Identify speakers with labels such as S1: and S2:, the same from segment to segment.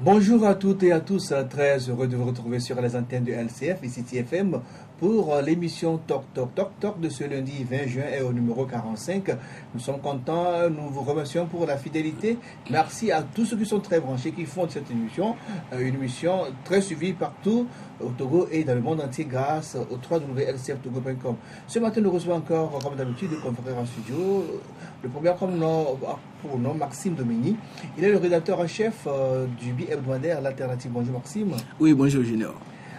S1: Bonjour à toutes et à tous, très heureux de vous retrouver sur les antennes de LCF et City FM pour l'émission Talk Talk Talk Talk de ce lundi 20 juin et au numéro 45. Nous sommes contents, nous vous remercions pour la fidélité. Merci à tous ceux qui sont très branchés, qui font de cette émission une émission très suivie partout au Togo et dans le monde entier grâce au www.lcftogo.com. Ce matin, nous recevons encore, comme d'habitude, des confrères en studio. Le premier pour nom, Maxime Domini. Il est le rédacteur en chef du bi-hebdomadaire L'Alternative. Bonjour Maxime.
S2: Oui, bonjour Junior.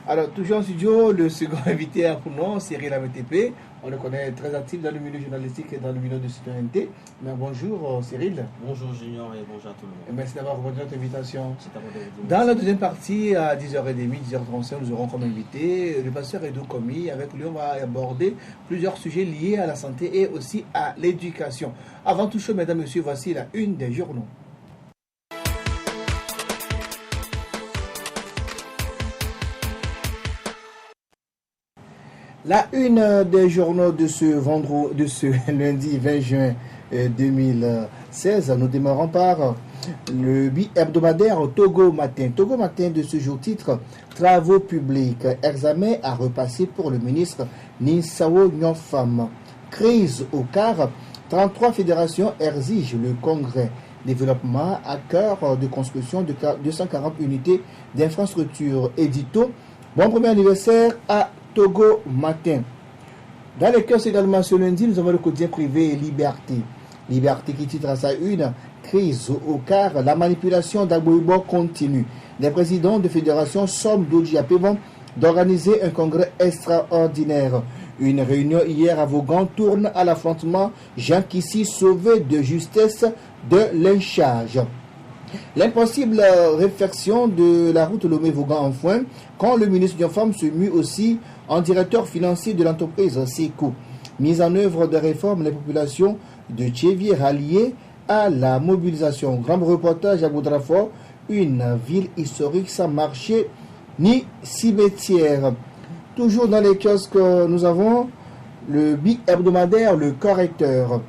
S1: Alors, toujours en studio, le second invité pour nous, Cyril AMTP. On le connaît très actif dans le milieu journalistique et dans le milieu de citoyenneté. Mais bonjour Cyril.
S3: Bonjour Junior et bonjour à tout le monde.
S1: Et merci d'avoir répondu à notre invitation.
S3: C'est à vous de vous
S1: Dans la deuxième partie, à 10h30, 10h35, nous aurons comme invité le pasteur Edo Komi. Avec lui, on va aborder plusieurs sujets liés à la santé et aussi à l'éducation. Avant tout chose, mesdames et messieurs, voici la une des journaux. La une des journaux de ce lundi 20 juin 2016, nous démarrons par le bi-hebdomadaire Togo Matin. Togo Matin de ce jour titre Travaux publics, examen à repasser pour le ministre Ninsao Nyonfam. Crise au quart, 33 fédérations exigent le congrès. Développement à cœur de construction de 240 unités d'infrastructures. Édito, bon premier anniversaire à Togo Matin. Dans les cœurs également ce lundi, nous avons le quotidien privé Liberté. Liberté qui titre à sa une Crise au quart, la manipulation d'Agboibo continue. Les présidents de fédération somment d'Odjiapé d'organiser un congrès extraordinaire. Une réunion hier à Vaughan tourne à l'affrontement Jean Kissi sauvé de justesse de lynchage. L'impossible réflexion de la route Lomé-Vaughan-Enfoin quand le ministre Nyonfam se mue aussi en directeur financier de l'entreprise SECO. Mise en œuvre de réformes, les populations de Tchévier ralliées à la mobilisation. Grand reportage à Boudrafort, une ville historique sans marché ni cimetière. Toujours dans les kiosques, nous avons le bi-hebdomadaire Le Correcteur.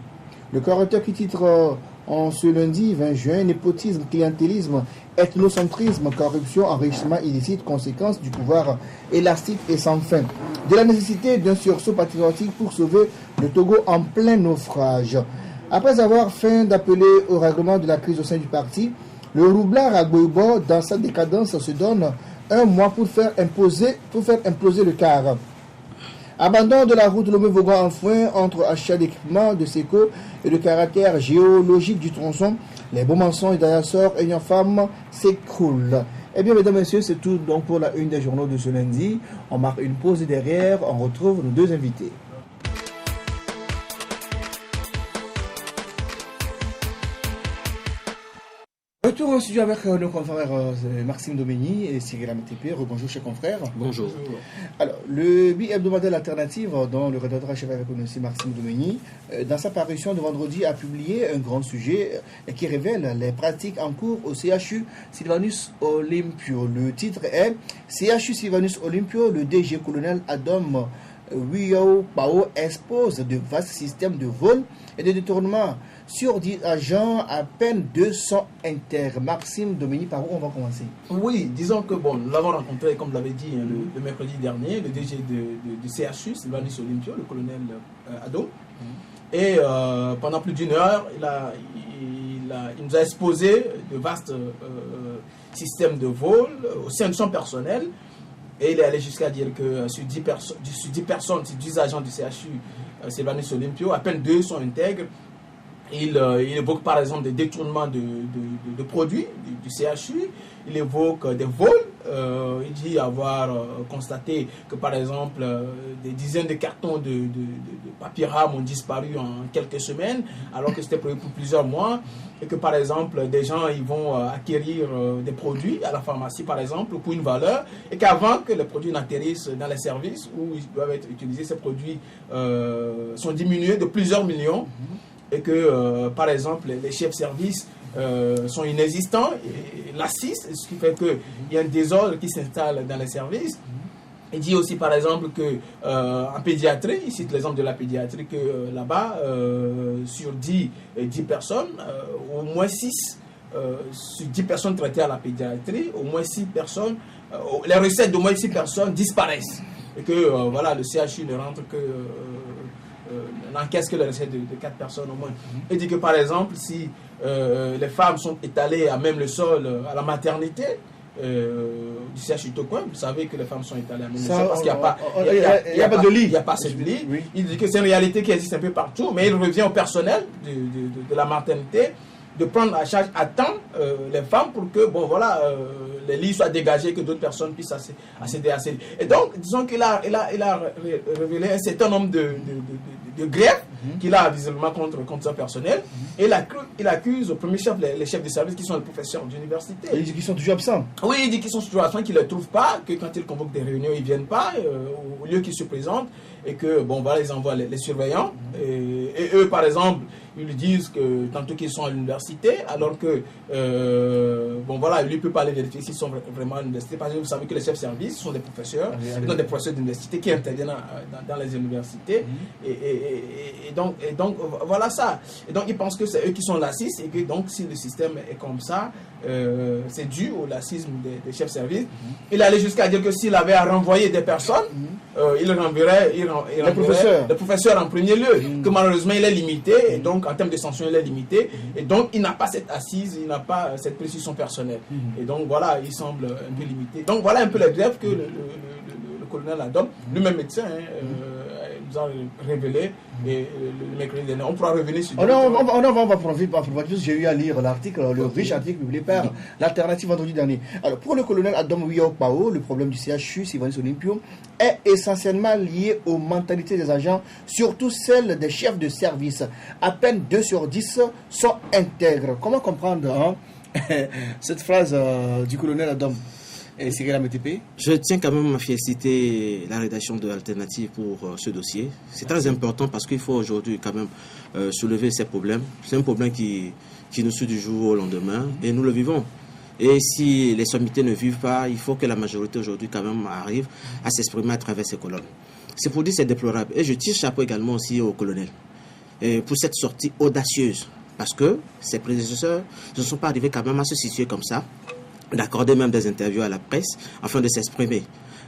S1: Le Correcteur qui titre en ce lundi 20 juin, népotisme, clientélisme, ethnocentrisme, corruption, enrichissement illicite, conséquences du pouvoir élastique et sans fin. De la nécessité d'un sursaut patriotique pour sauver le Togo en plein naufrage. Après avoir fait d'appeler au règlement de la crise au sein du parti, le roublard Agboibo, dans sa décadence, se donne un mois pour faire imploser le quart. Abandon de la route Lomé-Vaughan-Enfoin entre achat d'équipements de SECO et le caractère géologique du tronçon, les beaux mensonges d'Ayassor et Nyonfam s'écroulent. Eh bien, mesdames et messieurs, c'est tout donc pour la une des journaux de ce lundi. On marque une pause et derrière, on retrouve nos deux invités. Retour en studio avec nos confrères Maxime Domini et Cyril AMTP. Rebonjour chers confrères.
S2: Bonjour.
S1: Alors, le bi-hebdomadaire L'Alternative, dont le rédacteur en chef avec nous aussi Maxime Domini, dans sa parution de vendredi, a publié un grand sujet qui révèle les pratiques en cours au CHU Sylvanus Olympio. Le titre est CHU Sylvanus Olympio, le DG colonel Adam Wiyao Pao expose de vastes systèmes de vol et de détournement. Sur 10 agents, à peine 200 intègres. Maxime Domini, par où on va commencer?
S2: Oui, disons que nous l'avons rencontré, comme vous l'avez dit, le mercredi dernier, le DG du CHU, Sylvanus Olympio, le colonel Ado. Et pendant plus d'une heure, il nous a exposé de vastes systèmes de vol au sein de son personnel. Et il est allé jusqu'à dire que sur 10 personnes, sur 10 agents du CHU, Sylvanus Olympio, à peine 2 sont intègres. Il évoque par exemple des détournements de produits du CHU, il évoque des vols, il dit avoir constaté que par exemple des dizaines de cartons de papier rame ont disparu en quelques semaines alors que c'était prévu pour plusieurs mois et que par exemple des gens ils vont acquérir des produits à la pharmacie par exemple pour une valeur et qu'avant que les produits n'atterrissent dans les services où ils doivent être utilisés, ces produits sont diminués de plusieurs millions. et que, par exemple, les chefs de service sont inexistants, et l'assistent, ce qui fait qu'il y a un désordre qui s'installe dans les services. Il dit aussi, par exemple, qu'en pédiatrie, il cite l'exemple de la pédiatrie, que là-bas, sur 10 personnes, au moins 6, sur 10 personnes traitées à la pédiatrie, au moins 6 personnes, les recettes d'au moins 6 personnes disparaissent. Et que voilà, le CHU ne rentre que, n'encaisse que les recettes de 4 personnes au moins. Il dit que, par exemple, si les femmes sont étalées à même le sol à la maternité, du CHU Tokoin, vous savez que les femmes sont étalées à même le sol parce qu'il n'y a pas de lit. Il n'y a pas assez de lit. Oui. Il dit que c'est une réalité qui existe un peu partout, mais il revient au personnel de la maternité de prendre en charge à temps les femmes pour que bon, voilà, les lits soient dégagés, que d'autres personnes puissent accéder à ces lits. Et donc, disons qu'il a révélé un certain nombre de grèves qu'il a visiblement contre son personnel. Et il accuse au premier chef les chefs de service qui sont les professeurs d'université.
S1: Il dit qu'ils sont toujours absents.
S2: Oui, il dit qu'ils sont toujours absents, qu'ils ne les trouvent pas, que quand ils convoquent des réunions, ils ne viennent pas, au lieu qu'ils se présentent, et que, bon, voilà, ils envoient les surveillants. Et eux, par exemple, ils lui disent que tantôt qu'ils sont à l'université, alors que, bon voilà, lui ne peut pas aller vérifier s'ils sont vraiment à l'université, parce que vous savez que les chefs de service sont des professeurs, ils sont des professeurs d'université qui interviennent dans les universités, et donc voilà ça. Et donc ils pensent que c'est eux qui sont lacistes, et que donc si le système est comme ça, c'est dû au lacisme des chefs de service. Il allait jusqu'à dire que s'il avait à renvoyer des personnes, il renverrait les professeurs en premier lieu, que malheureusement il est limité, et donc en termes de sanctions il est limité, et donc il n'a pas cette assise, il n'a pas cette précision personnelle, et donc voilà, il semble un peu limité. Donc voilà un peu les grèves que le colonel Adom, lui-même médecin, nous a révélé, et le mercredi dernier. On pourra revenir sur...
S1: On va profiter, j'ai eu à lire l'article, le riche article publié par l'Alternative vendredi dernier. Alors, pour le colonel Adom Wiaupao, le problème du CHU, Sylvanus Olympio, est essentiellement lié aux mentalités des agents, surtout celles des chefs de service. À peine 2 sur 10 sont intègres. Comment comprendre cette phrase du colonel Adom et Cyril Amétépé?
S4: Je tiens quand même à féliciter la rédaction de l'Alternative pour ce dossier. C'est très important parce qu'il faut aujourd'hui quand même soulever ces problèmes. C'est un problème qui nous suit du jour au lendemain et nous le vivons. Et si les sommités ne vivent pas, il faut que la majorité aujourd'hui quand même arrive à s'exprimer à travers ces colonnes. C'est pour dire que c'est déplorable. Et je tire chapeau également aussi au colonel pour cette sortie audacieuse. Parce que ses prédécesseurs ne sont pas arrivés quand même à se situer comme ça, d'accorder même des interviews à la presse afin de s'exprimer.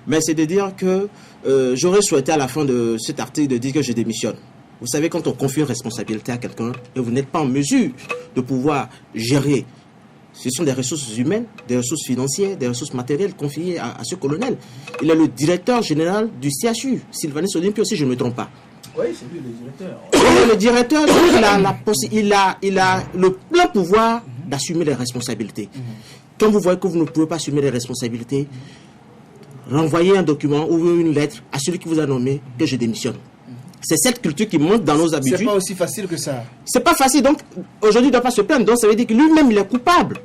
S4: Mais c'est de dire que j'aurais souhaité à la fin de cet article de dire que je démissionne. Vous savez, quand on confie une responsabilité à quelqu'un et vous n'êtes pas en mesure de pouvoir gérer, ce sont des ressources humaines, des ressources financières, des ressources matérielles confiées à ce colonel. Il est le directeur général du CHU, Sylvanus Olympio, si je ne me trompe pas.
S2: Oui, c'est lui le directeur.
S4: Le directeur, donc, il a le plein pouvoir d'assumer les responsabilités. Quand vous voyez que vous ne pouvez pas assumer les responsabilités, renvoyez un document ou une lettre à celui qui vous a nommé que je démissionne. C'est cette culture qui monte dans nos habitudes.
S1: C'est pas aussi facile que ça.
S4: C'est pas facile, donc aujourd'hui il ne doit pas se plaindre. Donc ça veut dire que lui-même il est coupable.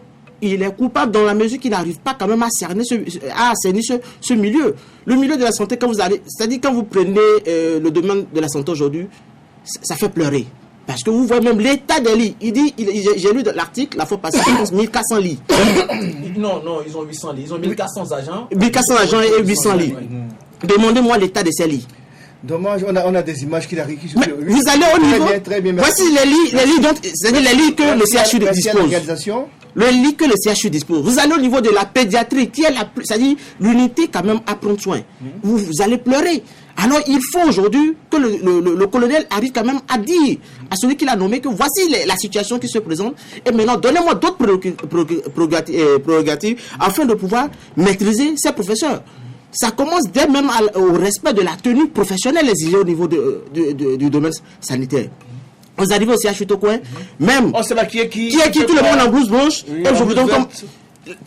S4: Il est coupable dans la mesure qu'il n'arrive pas quand même à cerner ce milieu. Le milieu de la santé, quand vous allez, c'est-à-dire quand vous prenez le domaine de la santé aujourd'hui, ça fait pleurer. Parce que vous voyez même l'état des lits. Il dit, j'ai lu l'article, la fois passée, je pense 1400 lits.
S2: Non, ils ont 800 lits. Ils ont 1400 agents.
S4: 1400 agents et 800 lits. Demandez-moi l'état de ces lits.
S1: Dommage, on a des images qu'il a récupérées.
S4: Vous allez au niveau.
S1: Très bien,
S4: voici les lits dont, c'est-à-dire les lits que le CHU dispose. Le lit que le CHU dispose. Vous allez au niveau de la pédiatrie, qui est c'est-à-dire l'unité quand même à prendre soin. Vous allez pleurer. Alors il faut aujourd'hui que le colonel arrive quand même à dire à celui qui l'a nommé que voici la situation qui se présente et maintenant donnez-moi d'autres prérogatives afin de pouvoir maîtriser ces professeurs. Ça commence dès même au respect de la tenue professionnelle exigée au niveau du domaine sanitaire. Vous arrivez au CHU Tokoin, même
S1: on sait pas qui est qui,
S4: tout le monde en blouse blanche, et je vous donne comme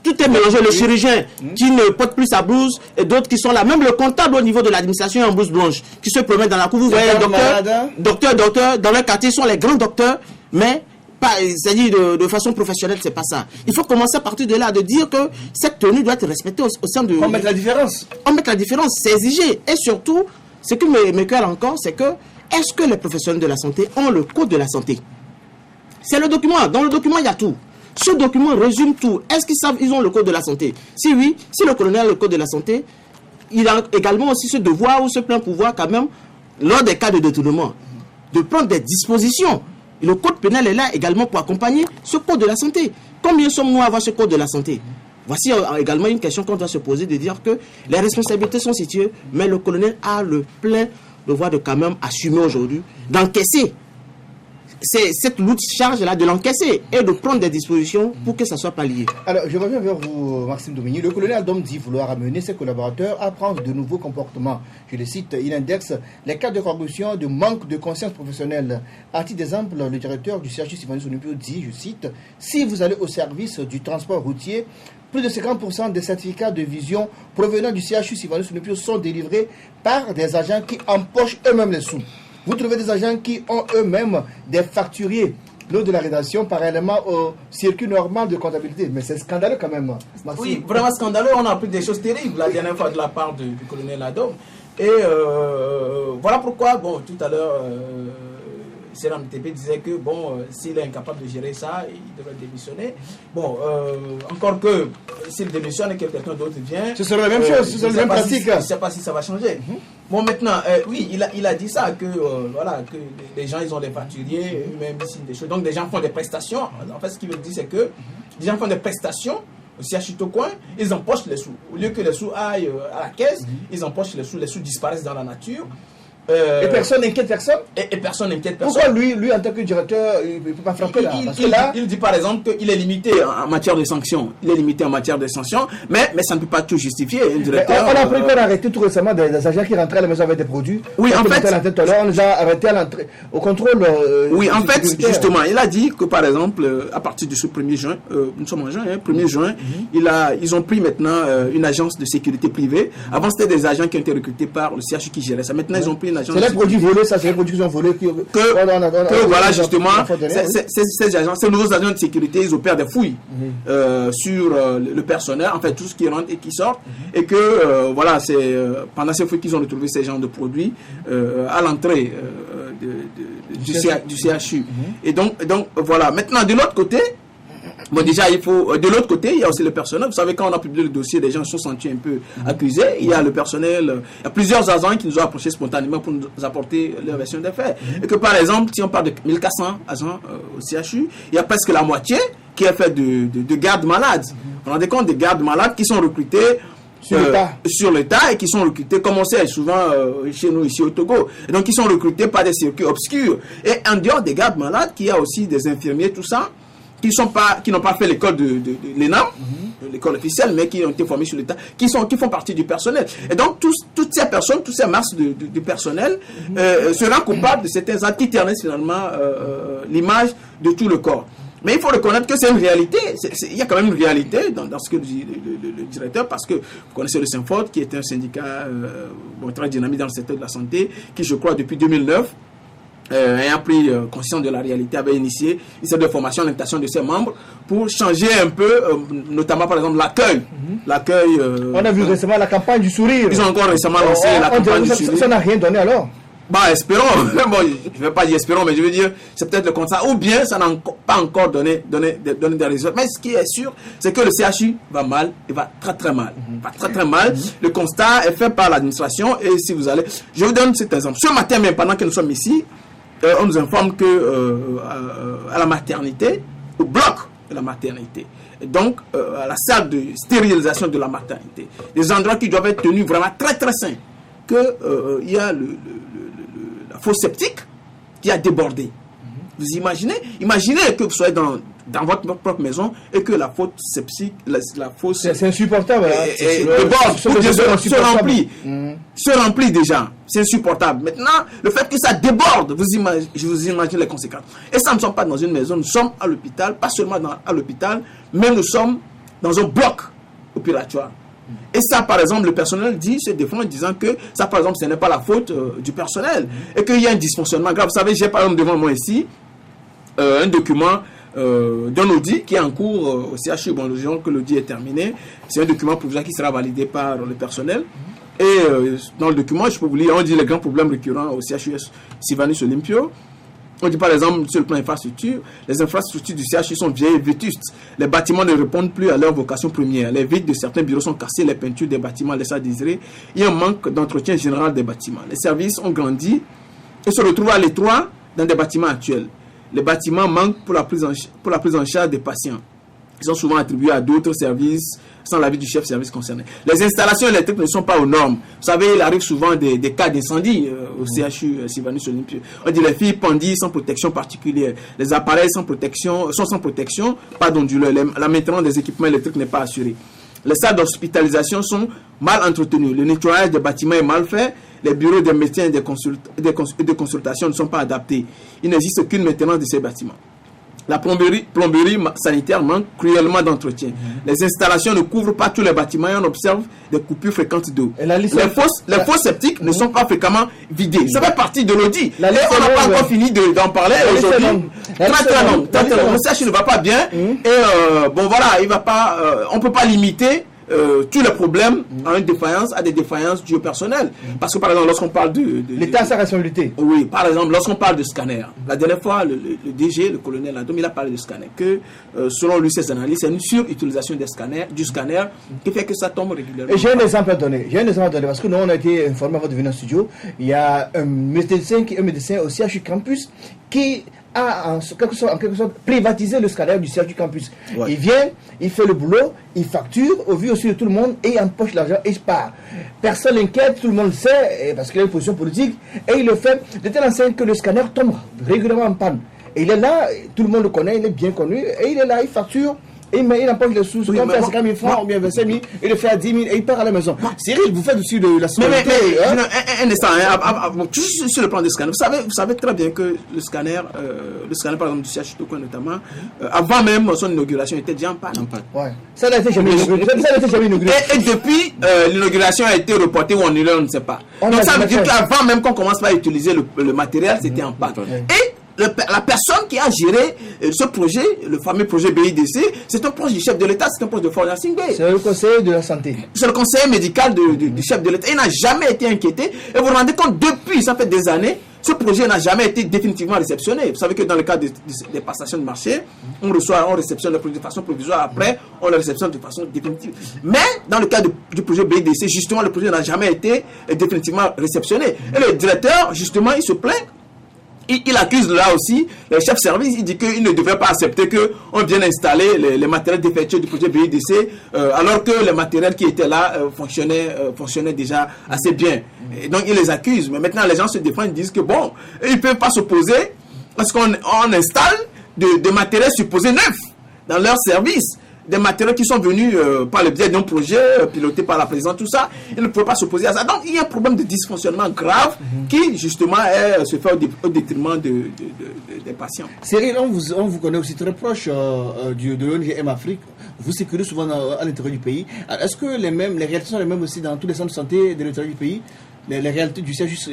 S4: tout est mélangé, le chirurgien qui ne porte plus sa blouse et d'autres qui sont là, même le comptable au niveau de l'administration en blouse blanche qui se promène dans la cour, vous voyez docteur, dans le quartier sont les grands docteurs, mais c'est-à-dire de façon professionnelle, c'est pas ça. Il faut commencer à partir de là, de dire que cette tenue doit être respectée au sein de...
S1: On met la différence.
S4: On met la différence, c'est exigé. Et surtout, ce qui me colle encore, c'est que est-ce que les professionnels de la santé ont le code de la santé? C'est le document. Dans le document, il y a tout. Ce document résume tout. Est-ce qu'ils savent, ils ont le code de la santé? Si oui, si le colonel a le code de la santé, il a également aussi ce devoir ou ce plein pouvoir quand même, lors des cas de détournement, de prendre des dispositions. Et le code pénal est là également pour accompagner ce code de la santé. Combien sommes-nous à avoir ce code de la santé? Voici également une question qu'on doit se poser, de dire que les responsabilités sont situées, mais le colonel a le plein devoir de quand même assumer aujourd'hui, d'encaisser cette lourde charge-là, de l'encaisser et de prendre des dispositions pour que ça soit pallié.
S1: Alors, je reviens vers vous, Maxime Dominique. Le colonel Adom dit vouloir amener ses collaborateurs à prendre de nouveaux comportements. Je le cite, il indexe les cas de corruption, de manque de conscience professionnelle. À titre d'exemple, le directeur du CHU Sylvanus Olympio dit, je cite, si vous allez au service du transport routier, plus de 50% des certificats de vision provenant du CHU Sylvanus Olympio sont délivrés par des agents qui empochent eux-mêmes les sous. Vous trouvez des agents qui ont eux-mêmes des facturiers lors de la rédaction, parallèlement au circuit normal de comptabilité. Mais c'est scandaleux quand même, Maxime.
S2: Oui, vraiment scandaleux. On a appris des choses terribles la dernière fois de la part du colonel Adom. Et voilà pourquoi, bon, tout à l'heure, Seram TP disait que, bon, s'il est incapable de gérer ça, il devrait démissionner. Bon, encore que s'il démissionne et que quelqu'un d'autre vient...
S1: Ce serait la même chose, ce serait la même pratique.
S2: Je ne sais pas si ça va changer. Bon, maintenant, oui, il a dit ça, que, voilà, que les gens, ils ont des facturiers, eux-mêmes, ils signent des choses. Donc, des gens font des prestations. En fait, ce qu'il veut dire, c'est que les gens font des prestations. Si à Chitocoin, ils empochent les sous. Au lieu que les sous aillent à la caisse, ils empochent les sous disparaissent dans la nature.
S1: Et personne n'inquiète personne.
S2: Et personne n'inquiète personne.
S1: Pourquoi lui, en tant que directeur, il ne peut pas frapper là? Parce que là,
S2: il dit par exemple qu'il est limité en matière de sanctions. Il est limité en matière de sanctions, mais ça ne peut pas tout justifier.
S1: On a appris qu'on a arrêté tout récemment des agents qui rentraient à la maison avec des produits.
S2: Oui, en fait.
S1: On les a arrêtés à l'entrée, au contrôle.
S2: Oui, en fait, justement, il a dit que par exemple, à partir de ce 1er juin, nous sommes en juin, 1er juin, ils ont pris maintenant une agence de sécurité privée. Avant, c'était des agents qui ont été recrutés par le CHU qui gérait ça. Maintenant, ils ont pris une agence.
S1: C'est les produits volés, ça, c'est les produits qu'ils ont volés.
S2: Voilà, justement, ces nouveaux agents de sécurité, ils opèrent des fouilles sur le personnel, en fait, tout ce qui rentre et qui sort. Et que, voilà, c'est pendant ces fouilles qu'ils ont retrouvé ces genres de produits à l'entrée du CHU. Et donc, voilà. Maintenant, de l'autre côté, bon, déjà, il faut. De l'autre côté, il y a aussi le personnel. Vous savez, quand on a publié le dossier, les gens se sont sentis un peu accusés. Il y a le personnel. Il y a plusieurs agents qui nous ont approchés spontanément pour nous apporter leur version des faits. Et que, par exemple, si on parle de 1400 agents au CHU, il y a presque la moitié qui est fait de gardes malades. Vous vous rendez compte des gardes malades qui sont recrutés sur l'État et qui sont recrutés, comme on sait souvent chez nous ici au Togo. Et donc, ils sont recrutés par des circuits obscurs. Et en dehors des gardes malades, il y a aussi des infirmiers, tout ça, qui n'ont pas fait l'école de l'ENAM, l'école officielle, mais qui ont été formés sur l'État, qui font partie du personnel. Et donc, toutes ces personnes, toutes ces masses de personnel seront coupables de certains actes qui ternissent finalement l'image de tout le corps. Mais il faut reconnaître que c'est une réalité. Il y a quand même une réalité dans ce que dit le directeur, parce que vous connaissez le Synfort, qui est un syndicat très dynamique dans le secteur de la santé, qui, je crois, depuis 2009, ayant pris conscience de la réalité, avait initié une série de formations, l'invitation de ses membres pour changer un peu, notamment par exemple l'accueil.
S1: On a vu récemment la campagne du sourire.
S2: Ils ont encore récemment lancé la campagne du sourire.
S1: Ça n'a rien donné alors?
S2: Bah, espérons. Bon, je ne vais pas dire espérons, mais je veux dire, c'est peut-être le contraire. Ou bien, ça n'a pas encore donné des résultats. Mais ce qui est sûr, c'est que le CHU va mal, il va très très mal. Va très très mal. Le constat est fait par l'administration. Et si vous allez... Je vous donne cet exemple. Ce matin même, pendant que nous sommes ici, on nous informe que à la maternité, au bloc de la maternité, donc à la salle de stérilisation de la maternité, des endroits qui doivent être tenus vraiment très très sains, qu'il y a la fosse septique qui a débordé. Vous imaginez que vous soyez dans votre propre maison et que la fosse septique, la fosse...
S1: C'est insupportable.
S2: Déborde, se remplit déjà. C'est insupportable. Maintenant, le fait que ça déborde, je vous imagine les conséquences. Et ça, nous ne sommes pas dans une maison, nous sommes à l'hôpital, pas seulement à l'hôpital, mais nous sommes dans un bloc opératoire. Et ça, par exemple, le personnel se défend en disant que ça, par exemple, ce n'est pas la faute du personnel et qu'il y a un dysfonctionnement grave. Vous savez, j'ai par exemple devant moi ici un document d'un audit qui est en cours au CHU. Bon, nous disons que l'audit est terminé. C'est un document provisoire qui sera validé par le personnel. Et dans le document, je peux vous lire, on dit les grands problèmes récurrents au CHU Sylvanus Olympio. On dit par exemple, sur le plan infrastructure, les infrastructures du CHU sont vieilles et vétustes. Les bâtiments ne répondent plus à leur vocation première. Les vitres de certains bureaux sont cassées, les peintures des bâtiments laissent à désirer. Il y a un manque d'entretien général des bâtiments. Les services ont grandi et se retrouvent à l'étroit dans des bâtiments actuels. Les bâtiments manquent pour la prise en charge des patients. Ils sont souvent attribués à d'autres services sans l'avis du chef service concerné. Les installations électriques ne sont pas aux normes. Vous savez, il arrive souvent des cas d'incendie au CHU Sylvanus Olympio. On dit les filles pendues sans protection particulière. Les appareils sont sans protection. La maintenance des équipements électriques n'est pas assurée. Les salles d'hospitalisation sont mal entretenues. Le nettoyage des bâtiments est mal fait. Les bureaux des médecins et de consultation ne sont pas adaptés. Il n'existe aucune maintenance de ces bâtiments. La plomberie sanitaire manque cruellement d'entretien. Les installations ne couvrent pas tous les bâtiments et on observe des coupures fréquentes d'eau. Les fosses septiques ne sont pas fréquemment vidées. Ça fait partie de l'audit. Et on n'a pas encore fini d'en parler aujourd'hui. Très long. Le CHU ne va pas bien. Et bon voilà, on ne peut pas limiter tous les problèmes à des défaillances dues au personnel. Parce que par exemple, lorsqu'on parle de
S1: l'État a sa responsabilité.
S2: Oui, par exemple, lorsqu'on parle de scanner, la dernière fois, le DG, le colonel Adom, il a parlé de scanner, que selon lui, ses analyses, c'est une surutilisation du scanner qui fait que ça tombe régulièrement.
S1: Et j'ai un exemple à donner, parce que nous, on a été informés avant de venir au studio. Il y a un médecin au CHU Campus qui a en quelque sorte privatisé le scanner du CHU Campus. Ouais. Il vient, il fait le boulot, il facture au vu aussi de tout le monde et il empoche l'argent et il part. Personne n'inquiète, tout le monde le sait parce qu'il a une position politique et il le fait de telle enseigne que le scanner tombe régulièrement en panne. Et il est là, tout le monde le connaît, il est bien connu et il est là, il facture. Et il empoche les sous, comme 50 000 francs ou bien 25 000, il le fait à 10 000 et il part à la maison. Cyril, vous faites aussi de la sécurité.
S2: Un instant, sur le plan des scanners, vous savez très bien que le scanner par exemple du CHU Togo notamment, avant même son inauguration, était déjà en panne.
S1: Ouais. Ça n'a été jamais inauguré.
S2: Et depuis, l'inauguration a été reportée ou annulée, on ne sait pas. Donc ça veut dire qu'avant même qu'on commence à utiliser le matériel, c'était en panne. Et la personne qui a géré ce projet, le fameux projet BIDC, c'est un proche du chef de l'État, c'est un proche de Florian Singbe.
S1: C'est le conseiller de la santé.
S2: C'est le conseiller médical du chef de l'État. Il n'a jamais été inquiété. Et vous vous rendez compte, depuis, ça fait des années, ce projet n'a jamais été définitivement réceptionné. Vous savez que dans le cadre des passations de marché, on réceptionne le projet de façon provisoire, après, on le réceptionne de façon définitive. Mais dans le cadre du projet BIDC, justement, le projet n'a jamais été définitivement réceptionné. Et le directeur, justement, il se plaint. Il accuse là aussi le chef service, il dit qu'il ne devrait pas accepter qu'on vienne installer les matériels défectueux du projet BIDC alors que les matériels qui étaient là fonctionnaient déjà assez bien. Et donc il les accuse. Mais maintenant les gens se défendent, ils disent que bon, ils ne peuvent pas s'opposer parce qu'on installe de matériels supposés neufs dans leur service. Des matériaux qui sont venus par le biais d'un projet piloté par la présidente, tout ça, ils ne peuvent pas s'opposer à ça. Donc il y a un problème de dysfonctionnement grave qui justement se fait au détriment des patients.
S1: Cyril, on vous connaît aussi très proche de l'ONG M-Afrique. Vous sécurisez souvent à l'intérieur du pays. Est-ce que les réalités sont les mêmes aussi dans tous les centres de santé de l'intérieur du pays? Les réalités du CHU sont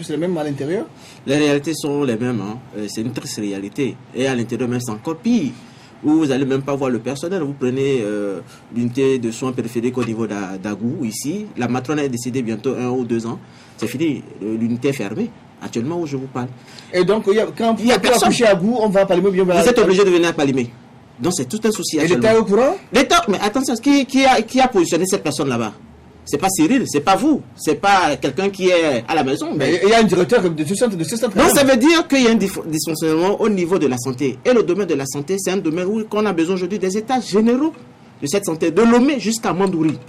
S1: les mêmes à l'intérieur?
S4: Les réalités sont les mêmes. C'est une triste réalité. Et à l'intérieur même, c'est encore pire. Où vous n'allez même pas voir le personnel. Vous prenez l'unité de soins périphériques au niveau d'Agou, ici. La matrone est décédée bientôt 1 ou 2 ans. C'est fini. L'unité est fermée, actuellement où je vous parle.
S1: Et donc, quand il y a personne à Agou, on va à Palimé.
S4: Vous êtes obligé de venir à Palimé. Donc, c'est tout un souci.
S1: Et l'État est au courant?
S4: L'État, mais attention, qui a positionné cette personne là-bas? C'est pas Cyril, c'est pas vous, c'est pas quelqu'un qui est à la maison.
S1: Mais il y a un directeur de ce centre.
S4: Donc ça veut dire qu'il y a un dysfonctionnement au niveau de la santé. Et le domaine de la santé, c'est un domaine où on a besoin aujourd'hui des états généraux de cette santé, de Lomé jusqu'à Mandouri.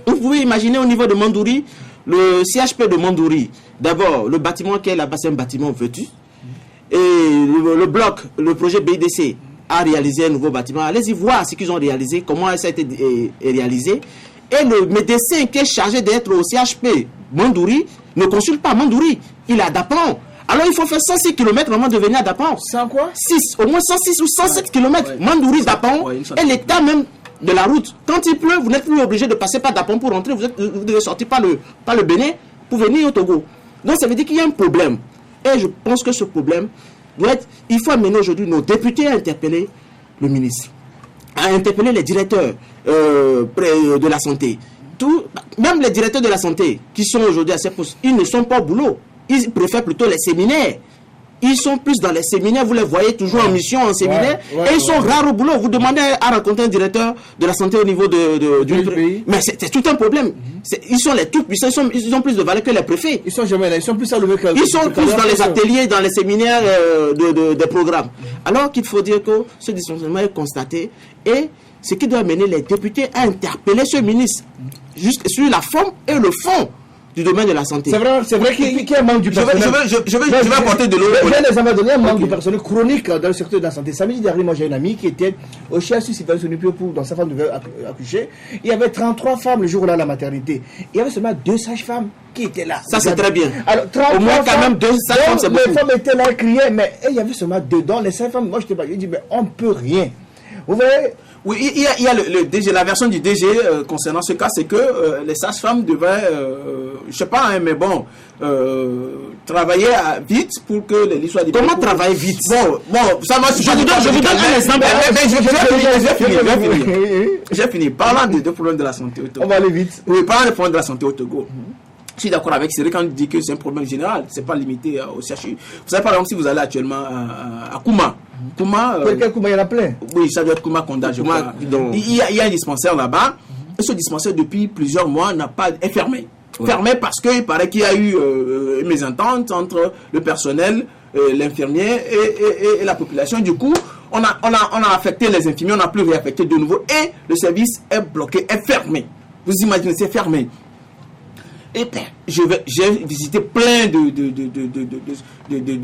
S4: Vous pouvez imaginer au niveau de Mandouri, le CHP de Mandouri, d'abord le bâtiment qui est là-bas, c'est un bâtiment vétu. Et le bloc, le projet BIDC a réalisé un nouveau bâtiment. Allez-y voir ce qu'ils ont réalisé, comment ça a été réalisé. Et le médecin qui est chargé d'être au CHP Mandouri ne consulte pas Mandouri. Il est à Dapran. Alors il faut faire 106 km avant de venir à Dapran.
S1: 100 quoi?
S4: 6, au moins 106 ou 107 km. Mandouri, Dapran. Et l'état même de la route. Quand il pleut, vous n'êtes plus obligé de passer par Dapran pour rentrer. Vous devez sortir par le Bénin pour venir au Togo. Donc ça veut dire qu'il y a un problème. Et je pense que ce problème doit être... Il faut amener aujourd'hui nos députés à interpeller le ministre, à interpeller les directeurs de la santé. Même les directeurs de la santé qui sont aujourd'hui à ces postes, ils ne sont pas au boulot. Ils préfèrent plutôt les séminaires Ils sont plus dans les séminaires, vous les voyez toujours en mission, en séminaire, et ils sont rares au boulot. Vous demandez à rencontrer un directeur de la santé au niveau du
S1: pays.
S4: Mais c'est tout un problème. Ils sont les tout puissants, ils ont plus de valeur que les préfets.
S1: Ils sont jamais là, ils sont plus à lever que...
S4: Ils sont plus dans les ateliers, dans les séminaires des programmes. Alors qu'il faut dire que ce dysfonctionnement est constaté, et ce qui doit mener les députés à interpeller ce ministre, juste sur la forme et le fond du domaine de la santé.
S1: C'est vrai qu'il y a un manque du personnel.
S4: Je vais apporter de l'eau.
S1: Les a donné un manque de personnel chronique dans le secteur de la santé. Samedi dernier, moi j'ai une amie qui était au CHU Sylvain-Sonipio pour dans sa femme devait accoucher. Il y avait 33 femmes le jour-là à la maternité. Il y avait seulement 2 sages-femmes qui étaient là.
S4: Ça c'est très bien.
S1: Alors,
S4: au moins quand même 2 sages-femmes c'est beaucoup.
S1: Les femmes étaient là, elles criaient, mais il y avait seulement 2 dons. Les sages-femmes, moi je te parle, je dis, mais on ne peut rien. Vous voyez?
S2: Oui, il y a le DG, la version du DG concernant ce cas, c'est que les sages-femmes devaient, je sais pas, hein, mais bon, travailler vite pour que les lits soient libérés.
S4: Comment travailler vite?
S2: Bon, ça moi, je vous donne un exemple. J'ai fini. Parlant des problèmes de la santé au Togo.
S1: On va aller vite.
S2: Oui, parlant des problèmes de la santé au Togo. Je suis d'accord avec Cyril quand il dit que c'est un problème général, c'est pas limité au CHU. Vous savez, par exemple, si vous allez actuellement à Kouma,
S1: quel Kouma, il y en a plein.
S2: Oui, ça doit être Kouma Konda, je crois. Il y a un dispensaire là-bas, et ce dispensaire, depuis plusieurs mois, est fermé. Oui. Fermé parce qu'il paraît qu'il y a eu une mésentente entre le personnel, l'infirmier et la population. Du coup, on a affecté les infirmiers, on n'a plus réaffecté de nouveau, et le service est bloqué, est fermé. Vous imaginez, c'est fermé. Et j'ai visité plein de